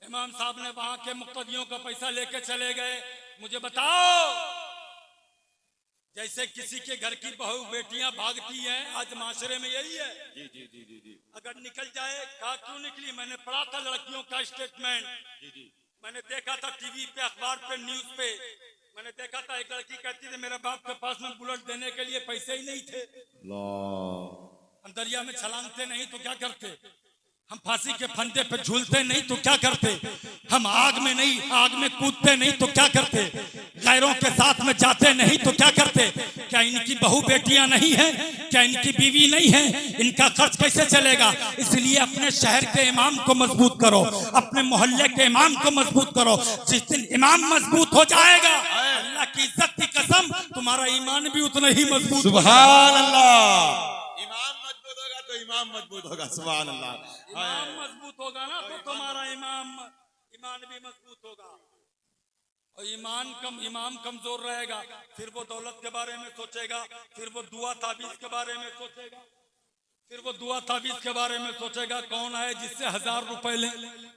इमाम साहब ने वहां के मुक्तदियों का पैसा लेके चले गए। मुझे बताओ, जैसे किसी के घर की बहू बेटियां भागती हैं, आज माशरे में यही है। जी जी जी जी जी। अगर निकल जाए, कहा क्यों निकली? मैंने पढ़ा था लड़कियों का स्टेटमेंट, मैंने देखा था टीवी पे, अखबार पे, न्यूज पे, मैंने देखा था एक लड़की कहती थी मेरे बाप के पास में बुलेट देने के लिए पैसे ही नहीं थे। हम दरिया में छलांगते नहीं तो क्या करते? हम फांसी के फंदे पे झूलते नहीं तो क्या करते? हम आग में कूदते नहीं तो क्या करते? गैरों के साथ में जाते नहीं तो क्या करते? क्या इनकी बहू बेटियां नहीं हैं? क्या इनकी बीवी नहीं है? इनका खर्च कैसे चलेगा? इसलिए अपने शहर के इमाम को मजबूत करो, अपने मोहल्ले के इमाम को मजबूत करो। जिस दिन इमाम मजबूत हो जाएगा, अल्लाह की इज्जत की कसम, तुम्हारा ईमान भी उतना ही मजबूत। सुभान अल्लाह। इमाम मजबूत होगा, सुभान अल्लाह। इमाम मजबूत होगा ना तो तुम्हारा ईमान भी मजबूत होगा। और इमाम कमजोर रहेगा, फिर वो दौलत के बारे में सोचेगा, फिर वो दुआ ताबीज के बारे में सोचेगा, फिर वो दुआ ताबीज के बारे में सोचेगा। कौन है जिससे 1,000 रुपए ले,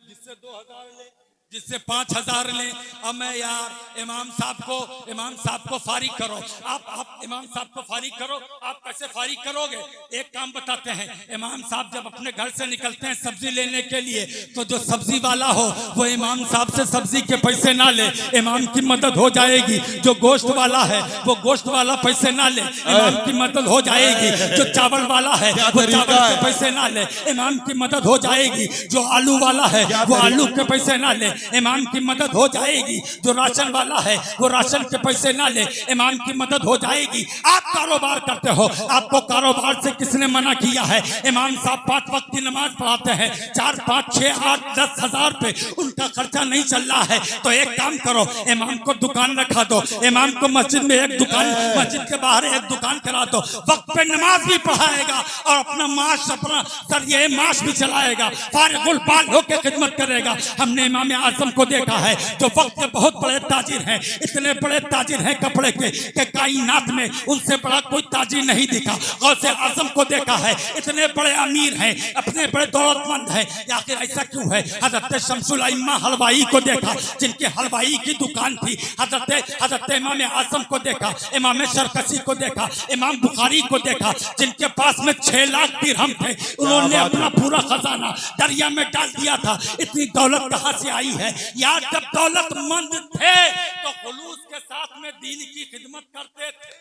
जिससे 2,000 ले, जिससे 5,000 ले। अब मैं यार इमाम साहब को फारिग करो। आप इमाम साहब को फारिग करो। आप कैसे फारिग करोगे? एक काम बताते हैं। इमाम साहब जब अपने घर से निकलते हैं सब्जी लेने के लिए, तो जो सब्जी वाला हो वो इमाम साहब से सब्जी के पैसे ना ले, इमाम की मदद हो जाएगी। जो गोश्त वाला है वो गोश्त वाला पैसे ना ले, इमाम की मदद हो जाएगी। जो चावल वाला है वो चावल के पैसे ना ले, इमाम की मदद हो जाएगी। जो आलू वाला है वो आलू के पैसे ना ले, इमाम की मदद हो जाएगी। जो राशन वाला है वो राशन के पैसे ना ले, इमाम की मदद हो जाएगी। आप कारोबार करते हो, आपको कारोबार से किसने मना किया है? इमाम साहब 5 वक्त की नमाज पढ़ाते हैं, 4, 5, 6, 8, 10 हजार पे उनका खर्चा नहीं चल रहा है, तो एक काम करो, इमाम को दुकान रखा दो, इमाम को मस्जिद में एक दुकान, मस्जिद के बाहर एक दुकान करा दो, वक्त पे नमाज भी पढ़ाएगा और अपना माश, अपना सरिये माश भी चलाएगा, फारिगुल बाल होकर खिदमत करेगा। हमने इमाम आजम को देखा है जो वक्त के बहुत बड़े ताजिर हैं, इतने बड़े ताजिर हैं कपड़े के कि कायनात में उनसे बड़ा कोई ताजिर नहीं दिखा। गौसे आजम को देखा है, इतने बड़े अमीर हैं, अपने बड़े दौलतमंद हैं, आखिर ऐसा क्यों है? हजरत शमसुल अइम्मा हलवाई को देखा जिनके हलवाई की दुकान थी, हजरत इमाम आजम को देखा, इमाम शरकसी को देखा, इमाम बुखारी को देखा जिनके पास में 6 लाख दिरहम थे, उन्होंने अपना पूरा खजाना दरिया में डाल दिया था। इतनी दौलत कहां से आई है यार? जब दौलतमंद थे तो खुलूस के साथ में दीन की खिदमत करते थे।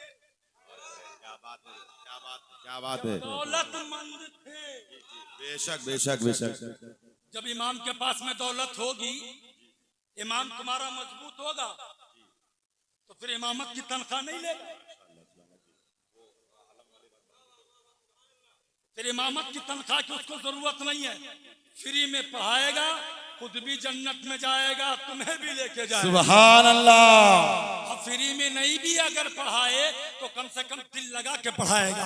क्या बात है, दौलतमंद थे। बेशक बेशक बेशक। जब इमाम के पास में दौलत होगी, इमाम तुम्हारा मजबूत होगा, तो फिर इमामत की तनख्वाह नहीं लेगा, फिर इमामत की तनख्वाह की उसको जरूरत नहीं है। फ्री में पढ़ाएगा, खुद भी जन्नत में जाएगा, तुम्हें भी लेके जाएगा। सुभान अल्लाह। फ्री में नहीं भी अगर पढ़ाए तो कम से कम दिल लगा के पढ़ाएगा,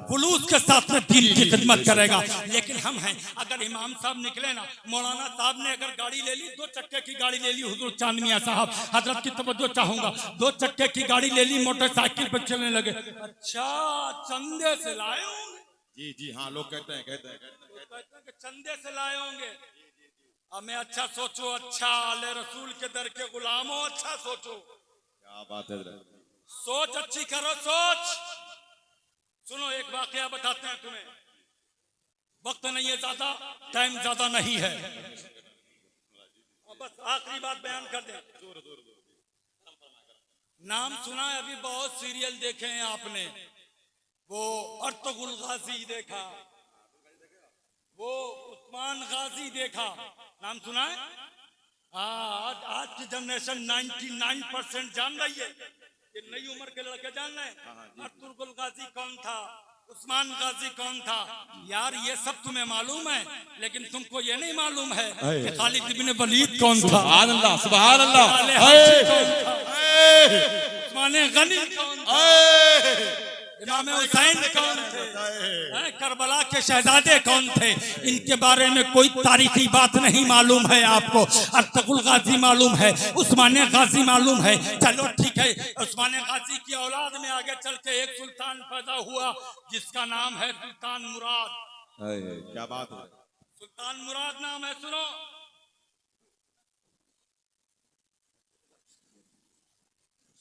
खुलूस के साथ में दीन की खिदमत करेगा। लेकिन हम हैं, अगर इमाम साहब निकले ना, मौलाना साहब ने अगर गाड़ी ले ली, 2 चक्के की गाड़ी ले ली, हुजूर चांद मियां साहब, हजरत की तवज्जो चाहूंगा, 2 चक्के की गाड़ी ले ली, मोटरसाइकिल पर चलने लगे, अच्छा चंदे से लाए होंगे। जी जी हाँ, लोग कहते हैं कि चंदे से लाए होंगे। अब मैं अच्छा सोचो, अच्छा अल्लाह रसूल के दर के गुलामों, अच्छा सोचो। क्या बात है, सोच अच्छी करो, सोच। सुनो एक वाकया बताते हैं तुम्हें, वक्त नहीं है ज्यादा, टाइम ज्यादा नहीं है, बस आखिरी बात बयान कर दे। नाम सुना है अभी, बहुत सीरियल देखे हैं आपने, वो अर्तुगरुल गाजी देखा, वो उस्मान गाजी देखा, नाम सुना है? आज की जनरेशन 99% जान रही है, ये नई उम्र के लड़के जान रहे हैं अर्तुगरुल गाजी कौन था, उस्मान गाजी कौन था। यार ये सब तुम्हें मालूम है, लेकिन तुमको ये नहीं मालूम है कि खालिद इब्न वलीद कौन था। सुभान अल्लाह, सुभान अल्लाह। उस्मान गनी कौन था, इमाम हुसैन कौन थे, करबला के शहजादे कौन थे, इनके बारे में कोई तारीखी बात नहीं मालूम है आपको। अर्तुगरुल गाजी मालूम है, उस्मान गाजी मालूम है, चलो ठीक है। उस्मान गाजी की औलाद में आगे चल के एक सुल्तान पैदा हुआ जिसका नाम है सुल्तान मुराद। क्या बात है, सुल्तान मुराद नाम है, सुनो।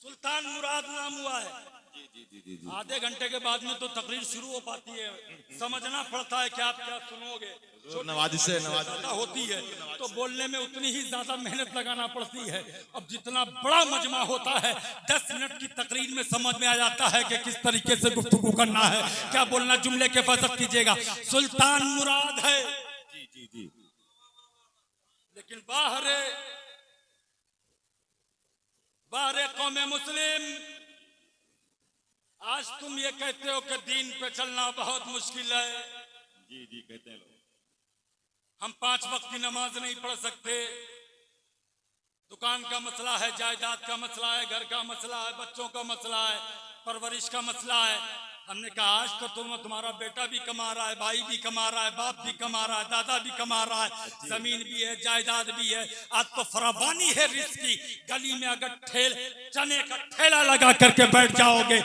सुल्तान मुराद नाम हुआ है। आधे घंटे के बाद में तो तकरीर शुरू हो पाती है, समझना पड़ता है कि आप क्या सुनोगे। नवाजी से होती है तो बोलने में उतनी ही ज्यादा मेहनत लगाना पड़ती है। अब जितना बड़ा मजमा होता है, 10 मिनट की तकरीर में समझ में आ जाता है कि किस तरीके से गुफ्तगू करना है, क्या बोलना, जुमले के हिफाजत कीजिएगा। सुल्तान मुराद है, लेकिन बाहर कौम मुस्लिम, आज तुम ये कहते हो कि दीन पे चलना बहुत मुश्किल है। जी जी कहते हैं, हम 5 वक्त की नमाज नहीं पढ़ सकते, दुकान का मसला है, जायदाद का मसला है, घर का मसला है, बच्चों का मसला है, परवरिश का मसला है। हमने कहा आज तो तुम्हारा बेटा भी कमा रहा है, भाई भी कमा रहा है, बाप भी कमा रहा है, दादा भी कमा रहा है, जमीन भी है, जायदाद भी है, आज तो फरावानी है रिस्क की। गली में अगर चने का ठेला लगा करके बैठ जाओगे,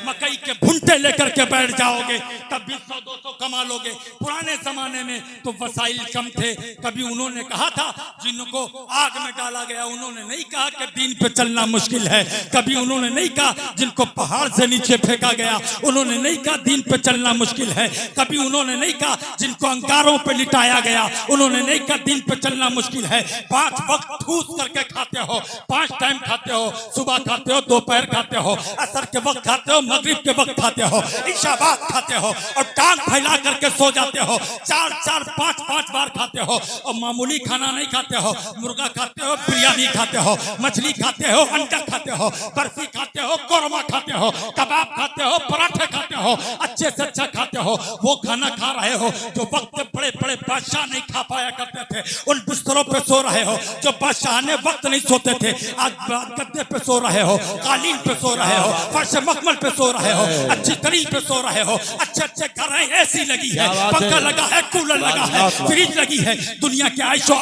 मकई के भुंटे लेकर के बैठ जाओगे, कभी 100-200 कमा लोगे। पुराने जमाने में तो वसाइल कम थे, कभी उन्होंने कहा था जिनको आग में डाला गया, उन्होंने नहीं कहा कि दीन पे चलना मुश्किल है, कभी उन्होंने नहीं कहा जिनको पहाड़ से नीचे फेंका गया, उन्होंने उन्होंने नहीं कहा दीन पे चलना मुश्किल है, कभी उन्होंने नहीं कहा जिनको अंगारों पे लिटाया गया उन्होंने नहीं कहा दीन पे चलना मुश्किल है। 5 वक्त ठूस करके खाते हो, 5 टाइम खाते हो, सुबह खाते हो, दोपहर खाते हो, असर के वक्त खाते हो, मगरिब के वक्त खाते हो, इशा बाद खाते हो और टांग फैला करके सो जाते हो। 4-4, 5-5 बार खाते हो और मामूली खाना नहीं खाते हो, मुर्गा खाते हो, बिरयानी खाते हो, मछली खाते हो, अंडा खाते हो, बर्फी खाते हो, कोरमा खाते हो, कबाब खाते हो, पराठे खाते हो, अच्छे से अच्छा खाते हो। वो खाना खा रहे हो जो वक्त बड़े बड़े बादशाह नहीं खा पाया करते थे, उन बिस्तरों पे सो रहे हो जो बादशाह ने वक्त नहीं सोते थे, आज गद्दे पे सो रहे हो, कालीन पे सो रहे हो, फर्श मखमल पे सो रहे हो, अच्छी तरीन पे सो रहे हो, अच्छे अच्छे घर हैं, एसी लगी है, पंखा लगा है, कूलर लगा है, फ्रिज लगी है, दुनिया के ऐशो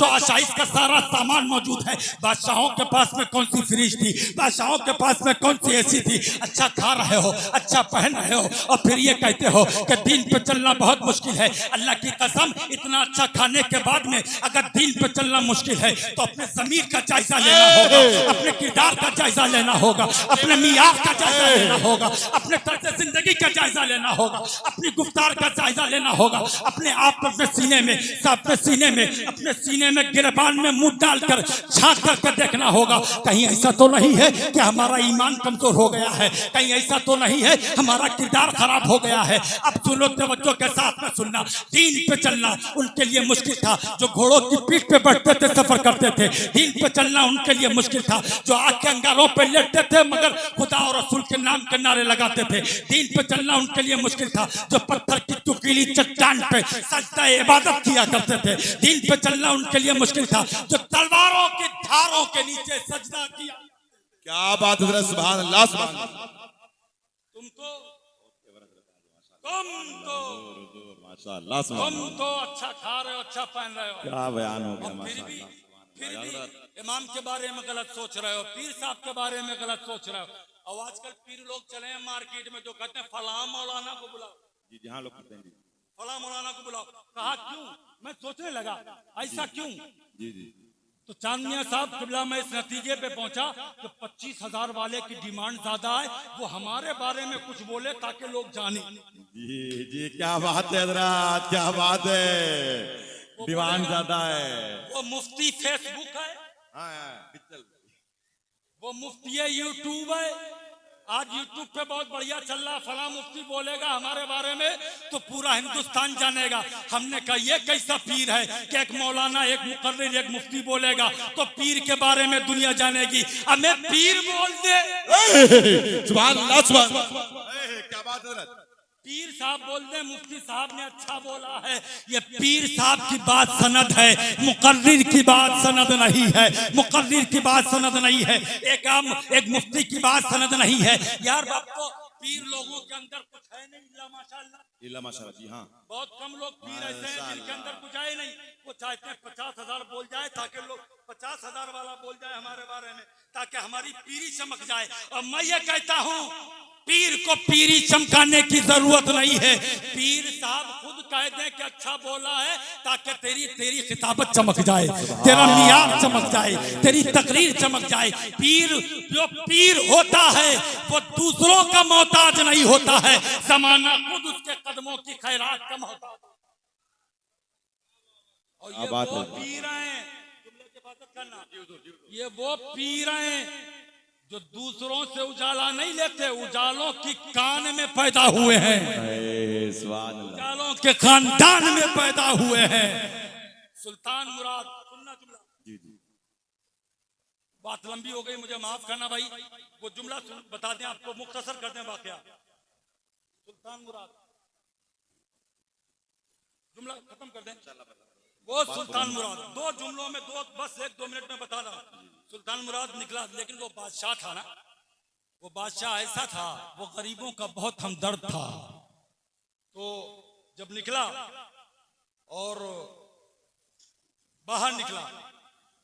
आसाइश का सारा सामान मौजूद है। बादशाहों के पास में कौन सी फ्रिज थी, बादशाहों के पास में कौन सी एसी थी? अच्छा खा रहे हो, अच्छा पहन रहे हो और फिर ये कहते हो कि दीन पे चलना बहुत मुश्किल है। अल्लाह की कसम, इतना अच्छा खाने के बाद में अगर दीन पे चलना मुश्किल है तो अपने ज़मीर का जायजा लेना होगा, अपने किरदार का जायजा लेना होगा, अपने मियार का जायजा लेना होगा, अपने तर्ज जिंदगी का जायजा लेना होगा, अपनी गुफ्तार का जायजा लेना होगा, अपने आप अपने सीने में गिरबान में मुंह डालकर झांक करके देखना होगा। कहीं ऐसा तो नहीं है कि हमारा ईमान कमजोर हो गया है, कहीं ऐसा तो नहीं है हमारा किरदार खराब हो गया है। अब सुनो, तवज्जो के साथ में सुनना। दीन पे चलना उनके लिए मुश्किल था जो घोड़ों की पीठ पे बैठते थे, सफर करते थे। दीन पे चलना उनके लिए मुश्किल था जो आग के अंगारों पे लेटते थे मगर खुदा और रसूल के नाम के नारे लगाते थे। दीन पे चलना उनके लिए मुश्किल था जो पत्थर की टुकीली चट्टान पे सजदा इबादत किया करते थे। दीन पे चलना उनके लिए मुश्किल था जो तलवारों की धारों के नीचे सजदा किया। क्या बात है, सुभान अल्लाह, सुभान अल्लाह। तुम तो अच्छा खा रहे हो, अच्छा पहन रहे हो, क्या बयान हो गया, फिर भी इमाम के बारे में गलत सोच रहे हो, पीर साहब के बारे में गलत सोच रहे हो। और आजकल पीर लोग चले हैं मार्केट में जो कहते हैं फलां मौलाना को बुलाओ, जी जहाँ लोग कहते हैं फलां मौलाना को बुलाओ। कहा क्यों? मैं सोचने लगा ऐसा क्यों। जी जी तो चांद मियां साहब किबला में इस नतीजे पे पहुंचा कि 25,000 वाले की डिमांड ज्यादा है, वो हमारे बारे में कुछ बोले ताकि लोग जाने। जी जी, क्या बात है हजरात, क्या बात है, डिमांड ज्यादा है। वो मुफ्ती फेसबुक है, वो मुफ्ती यूट्यूब है। आज यूट्यूब पे बहुत बढ़िया चल रहा, फला मुफ्ती बोलेगा हमारे बारे में तो पूरा हिंदुस्तान जानेगा। हमने कहा ये कैसा पीर है कि एक मौलाना, एक मुकर्रिर, एक मुफ्ती बोलेगा तो पीर के बारे में दुनिया जानेगी। अब मैं पीर बोल दे, सुभान अल्लाह, सुभान अल्लाह, क्या बात है। पीर साहब बोल दे मुफ्ती साहब ने अच्छा बोला है, ये पीर साहब की बात सनद है, मुकर्रिर की बात सनद नहीं है, मुकर्रिर की बात सनद नहीं है, एक मुफ्ती की बात सनद नहीं है। यार बाप तो पीर लोगों के अंदर कुछ है नहीं, इल्ला माशाअल्लाह, इल्ला माशाअल्लाह। जी हाँ, बहुत कम लोग पीर ऐसे हैं जिनके अंदर कुछ है नहीं। वो चाहते हैं 50,000 बोल जाए ताकि लोग 50,000 वाला बोल जाए हमारे बारे में, ताकि हमारी पीरी चमक जाए। और मैं ये कहता हूँ पीर को पीरी चमकाने की जरूरत नहीं है। पीर साहब खुद कह दे कि अच्छा बोला है ताकि तेरी खिताबत चमक जाए, तेरा मियार चमक जाए, तेरी तकरीर चमक जाए। पीर जो पीर होता है वो दूसरों का मोहताज नहीं होता है, जमाना खुद उसके कदमों की खैरात का मोहताज। और ये वो पीर हैं, ये वो पीर हैं जो दूसरों से उजाला नहीं लेते, उजालों की कान में पैदा हुए हैं, उजालों के खानदान में पैदा हुए हैं। सुल्तान मुराद, सुनना जुमला, जी जी, बात लंबी हो गई, मुझे माफ करना भाई, वो जुमला बता दें आपको, मुख्तसर कर दें वाकया। सुल्तान मुराद, जुमला खत्म कर दें। वो सुल्तान मुराद, 2 जुमलों में, बस 1-2 मिनट में बता रहा हूं। सुल्तान मुराद निकला, लेकिन वो बादशाह था ना, वो बादशाह ऐसा था, वो गरीबों का बहुत हमदर्द था। तो जब निकला और बाहर निकला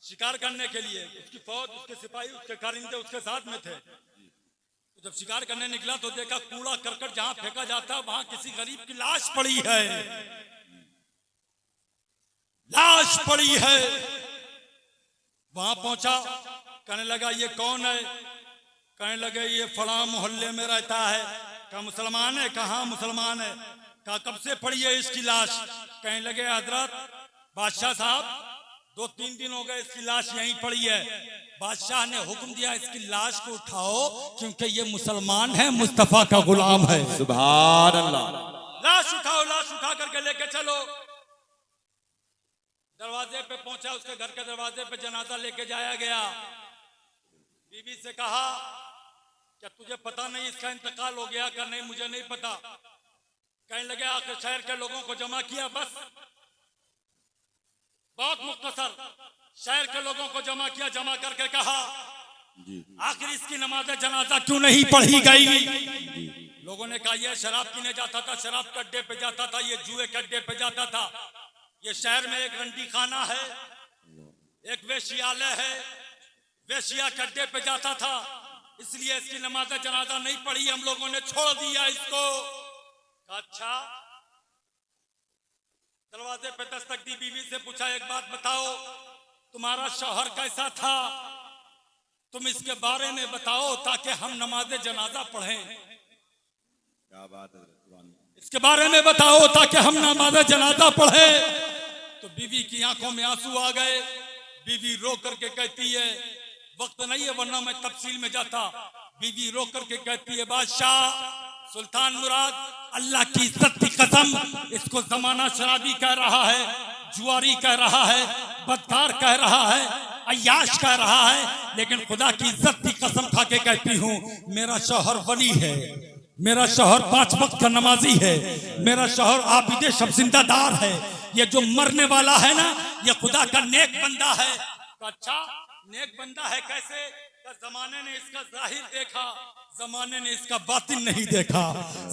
शिकार करने के लिए, उसकी फौज, उसके सिपाही, उसके कारिंदे उसके साथ में थे। तो जब शिकार करने निकला तो देखा कूड़ा करकट जहां फेंका जाता है वहां किसी गरीब की लाश पड़ी है, लाश पड़ी है। वहां पहुंचा, कहने लगा ये कौन है? कहने लगे ये फलां मोहल्ले में रहता है। कहा मुसलमान है? कहा मुसलमान है। कहा कब से पड़ी है इसकी लाश? कहने लगे हजरत बादशाह साहब 2-3 दिन हो गए इसकी लाश यहीं पड़ी है। बादशाह ने हुक्म दिया इसकी लाश को उठाओ क्योंकि ये मुसलमान है, मुस्तफा का गुलाम है। सुभान अल्लाह। लाश उठाओ, लाश उठा करके लेके चलो। दरवाजे पे पहुंचा, उसके घर के दरवाजे पे जनाजा लेके जाया गया। बीवी से कहा क्या तुझे पता नहीं इसका इंतकाल हो गया? क्या नहीं, मुझे नहीं पता। कहने लगे आखिर शहर के लोगों को जमा किया, बस बहुत मुख्तसर, शहर के लोगों को जमा किया। जमा करके कहा आखिर इसकी नमाज जनाजा क्यों नहीं पढ़ी गई? लोगों ने कहा यह शराब पीने जाता था, शराब के अड्डे पे जाता था, ये जुए के अड्डे पे जाता था, ये शहर में एक रंडी खाना है, एक वेश्यालय है, वेश्या के अड्डे पे जाता था, इसलिए इसकी नमाज जनाजा नहीं पढ़ी, हम लोगों ने छोड़ दिया इसको। अच्छा, दरवाजे पे दस्तक दी, बीवी से पूछा एक बात बताओ, तुम्हारा शौहर कैसा था? तुम इसके बारे में बताओ ताकि हम नमाज जनाजा पढ़ें। क्या बात है, इसके बारे में बताओ ताकि हम नमाज जनाजा पढ़ें। तो बीवी की आंखों में आंसू आ गए। बीवी रो करके कहती है, वक्त नहीं है वरना मैं तफसील में जाता। बीवी रो करके कहती है बादशाह सुल्तान मुराद, अल्लाह की इज्जत की कसम, इसको जमाना शराबी कह रहा है, जुआरी कह रहा है, बदकार कह रहा है, अय्याश कह रहा है, लेकिन खुदा की इज्जत की कसम खा के कहती हूँ मेरा शौहर वली है, मेरा शौहर 5 वक्त का नमाजी है, मेरा शौहर आबिद शब जिंदादार है। ये जो मरने वाला है ना, ये खुदा का नेक बंदा है। अच्छा, नेक बंदा है कैसे? जमाने ने इसका जाहिर देखा, जमाने ने इसका बातिन नहीं देखा,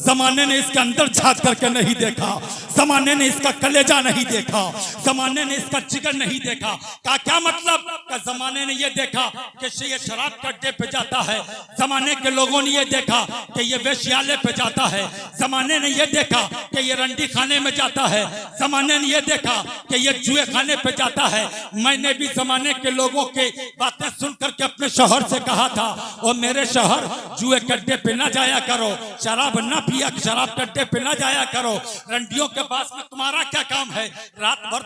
जमाने ने इसका अंदर झांक करके नहीं देखा, जमाने ने इसका कलेजा नहीं देखा, जमाने ने इसका जिगर नहीं देखा। का क्या मतलब? का जमाने ने ये देखा कि ये शराब के अड्डे पे जाता है, जमाने के लोगों ने ये देखा कि ये वेश्यालय पे जाता है, जमाने ने ये देखा कि ये रंडी खाने में जाता है, जमाने ने ये देखा कि ये जुए खाने पे जाता है। मैंने भी जमाने के लोगों के बातें सुन करके अपने शौहर से कहा था, और मेरे शौहर जुए के अड्डे पे ना जाया करो, शराब ना पिया, शराब के अड्डे पे ना जाया करो, रंडियों के पास में तुम्हारा क्या काम है? रात भर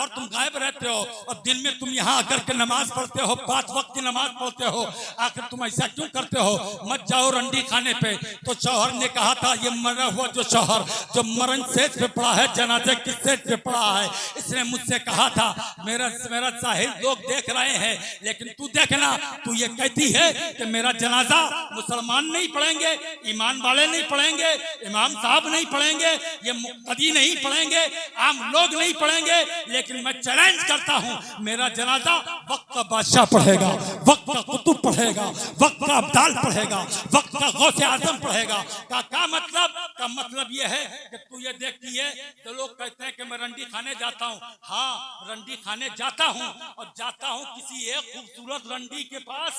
तुम गायब रहते हो और दिन में तुम यहाँ आकर के नमाज पढ़ते हो, 5 वक्त की नमाज पढ़ते हो, आखिर तुम ऐसा क्यों करते हो? मत जाओ रंडी खाने पे। तो शौहर ने कहा था, ये मरा हुआ जो शौहर जो मरण सेज पे पड़ा है, जनाजे की सेज पे पड़ा है, इसने मुझसे कहा था मेरा जाहिर लोग देख रहे हैं, लेकिन तू देखना, तू ये कहती है कि मेरा जनाजा मुसलमान नहीं पढ़ेंगे, ईमान वाले नहीं पढ़ेंगे, इमाम साहब नहीं पढ़ेंगे, ये मुक्तदी नहीं पढ़ेंगे, आम लोग नहीं पढ़ेंगे, लेकिन मैं चैलेंज करता हूं मेरा जनाजा वक्त का बादशाह पढ़ेगा, वक्त का कुतुब पढ़ेगा, वक्त का अब्दाल पढ़ेगा, वक्त का गौसे आजम पढ़ेगा। का मतलब? का मतलब ये है कि तू ये देखती है तो लोग कहते हैं कि मैं रंडी खाने जाता हूं। हाँ, रंडी खाने जाता हूं, और जाता हूं किसी एक खूबसूरत रंडी के पास,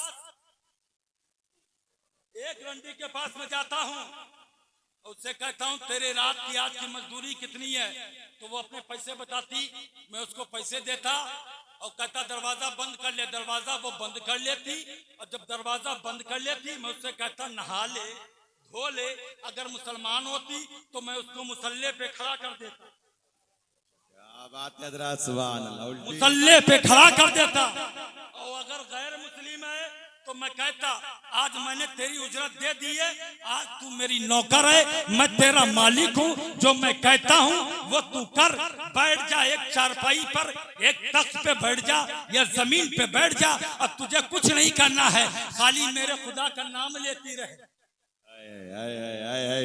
एक रंडी के पास में जाता हूं, उससे कहता हूं तेरे रात की आज की मजदूरी कितनी है? तो वो अपने पैसे बताती, मैं उसको पैसे देता और कहता दरवाजा बंद कर ले। दरवाजा वो बंद कर लेती, और जब दरवाजा बंद कर लेती मैं उससे कहता नहा ले, धो ले। अगर मुसलमान होती तो मैं उसको मुसल्ले पे खड़ा कर देता। क्या बात है हजरत, सुभान अल्लाह। मुसल्ले पे खड़ा कर देता। और अगर गैर मुस्लिम है तो मैं कहता आज मैंने तेरी उजरत दे दी है, आज तू मेरी नौकर है, मैं तेरा मालिक हूँ, जो मैं कहता हूँ वो तू कर। बैठ जा एक चारपाई पर, एक तख्त पे बैठ जा या जमीन पे बैठ जा, और तुझे कुछ नहीं करना है, खाली मेरे खुदा का नाम लेती रहे।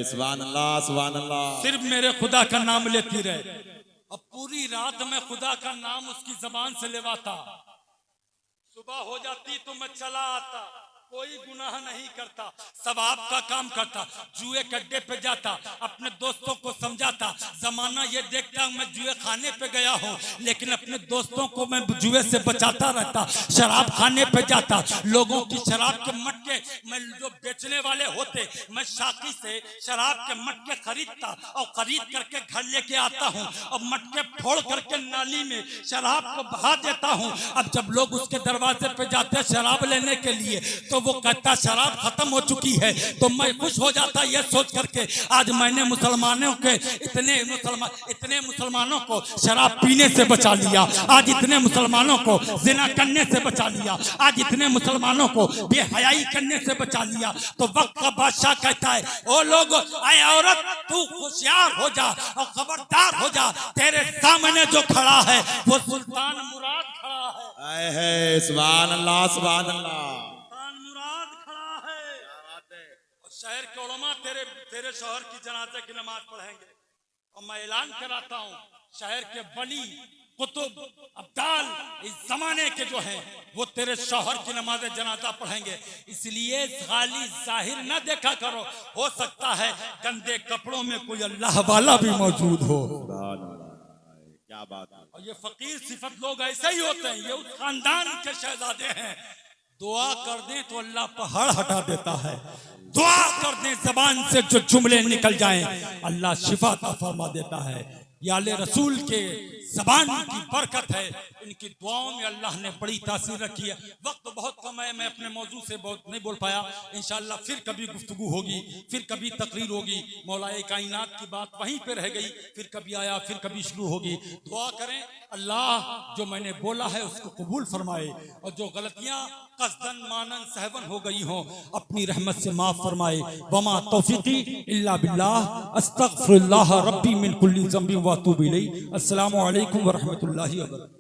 सुभान अल्लाह, सुभान अल्लाह। सिर्फ मेरे खुदा का नाम लेती रहे। अब पूरी रात में खुदा का नाम उसकी जबान से लेवाता। सुबह हो जाती तो मैं चला आता, कोई गुनाह नहीं करता, सवाब का काम करता, जुए के अड्डे पे जाता, अपने दोस्तों को समझाता। जमाना ये देखता मैं जुए खाने पे गया हूँ, लेकिन अपने दोस्तों को मैं जुए से बचाता रहता। शराब खाने पे जाता, लोगों की शराब के मटके, मैं जो बेचने वाले होते, मैं साकी से शराब के मटके खरीदता और खरीद करके घर लेके आता हूँ, और मटके फोड़ करके नाली में शराब को बहा देता हूँ। अब जब लोग उसके दरवाजे पे जाते शराब लेने के लिए, तो तो वो कहता शराब खत्म हो चुकी है। तो मैं खुश हो जाता ये सोच करके आज मैंने मुसलमानों के इतने मुसलमानों को शराब पीने से बचा लिया, आज इतने मुसलमानों को जिना करने से बचा लिया, आज इतने मुसलमानों को बेहयाई करने से बचा लिया। तो वक्त का बादशाह कहता है ओ लोग, आए औरत तू होशियार हो जा और खबरदार हो जा, तेरे सामने जो खड़ा है वो सुल्तान मुराद खड़ा है। सुभान अल्लाह सुभान अल्लाह। सुल्तान मुराद खड़ा है और शहर के उलमा तेरे शोहर की जनाजे की नमाज पढ़ेंगे। और मैं ऐलान कराता हूँ शहर के वली कुतुब अब्दाल इस जमाने के जो हैं वो तेरे शौहर की नमाज जनाजा पढ़ेंगे। इसलिए खाली जाहिर न देखा करो, हो सकता है गंदे कपड़ों में कोई अल्लाह वाला भी मौजूद हो। क्या बात है। और ये फकीर सिफत लोग ऐसे ही होते हैं, ये उस खानदान के शहजादे हैं। दुआ कर दें तो अल्लाह पहाड़ हटा देता है, दुआ कर दें जबान से जो जुमले निकल जाएं अल्लाह शिफा अता फरमा देता है। या अल्लाह रसूल के ज़बान की बरकत है, इनकी दुआओं में अल्लाह ने बड़ी तासीर रखी है। वक्त बहुत कम है, मैं अपने मौजू से बहुत नहीं बोल पाया। इंशाअल्लाह फिर कभी गुफ्तगू होगी, फिर कभी तकरीर होगी। मौलाए कायनात की बात वहीं पे रह गई, फिर कभी आया, फिर कभी शुरू होगी। दुआ करें अल्लाह जो मैंने बोला है उसको कबूल फरमाए और जो गलतियाँ कसदन मानन सहवन हो गई हों अपनी रहमत से माफ़ फरमाए। वमा तौफीकी इल्ला बिल्लाह, अस्तगफिरुल्लाह रब्बी मिन कुल्ली ज़ंबि व अतूबु इलैह। अस्सलामु अलैकुम व रहमतुल्लाहि व बरकातहू।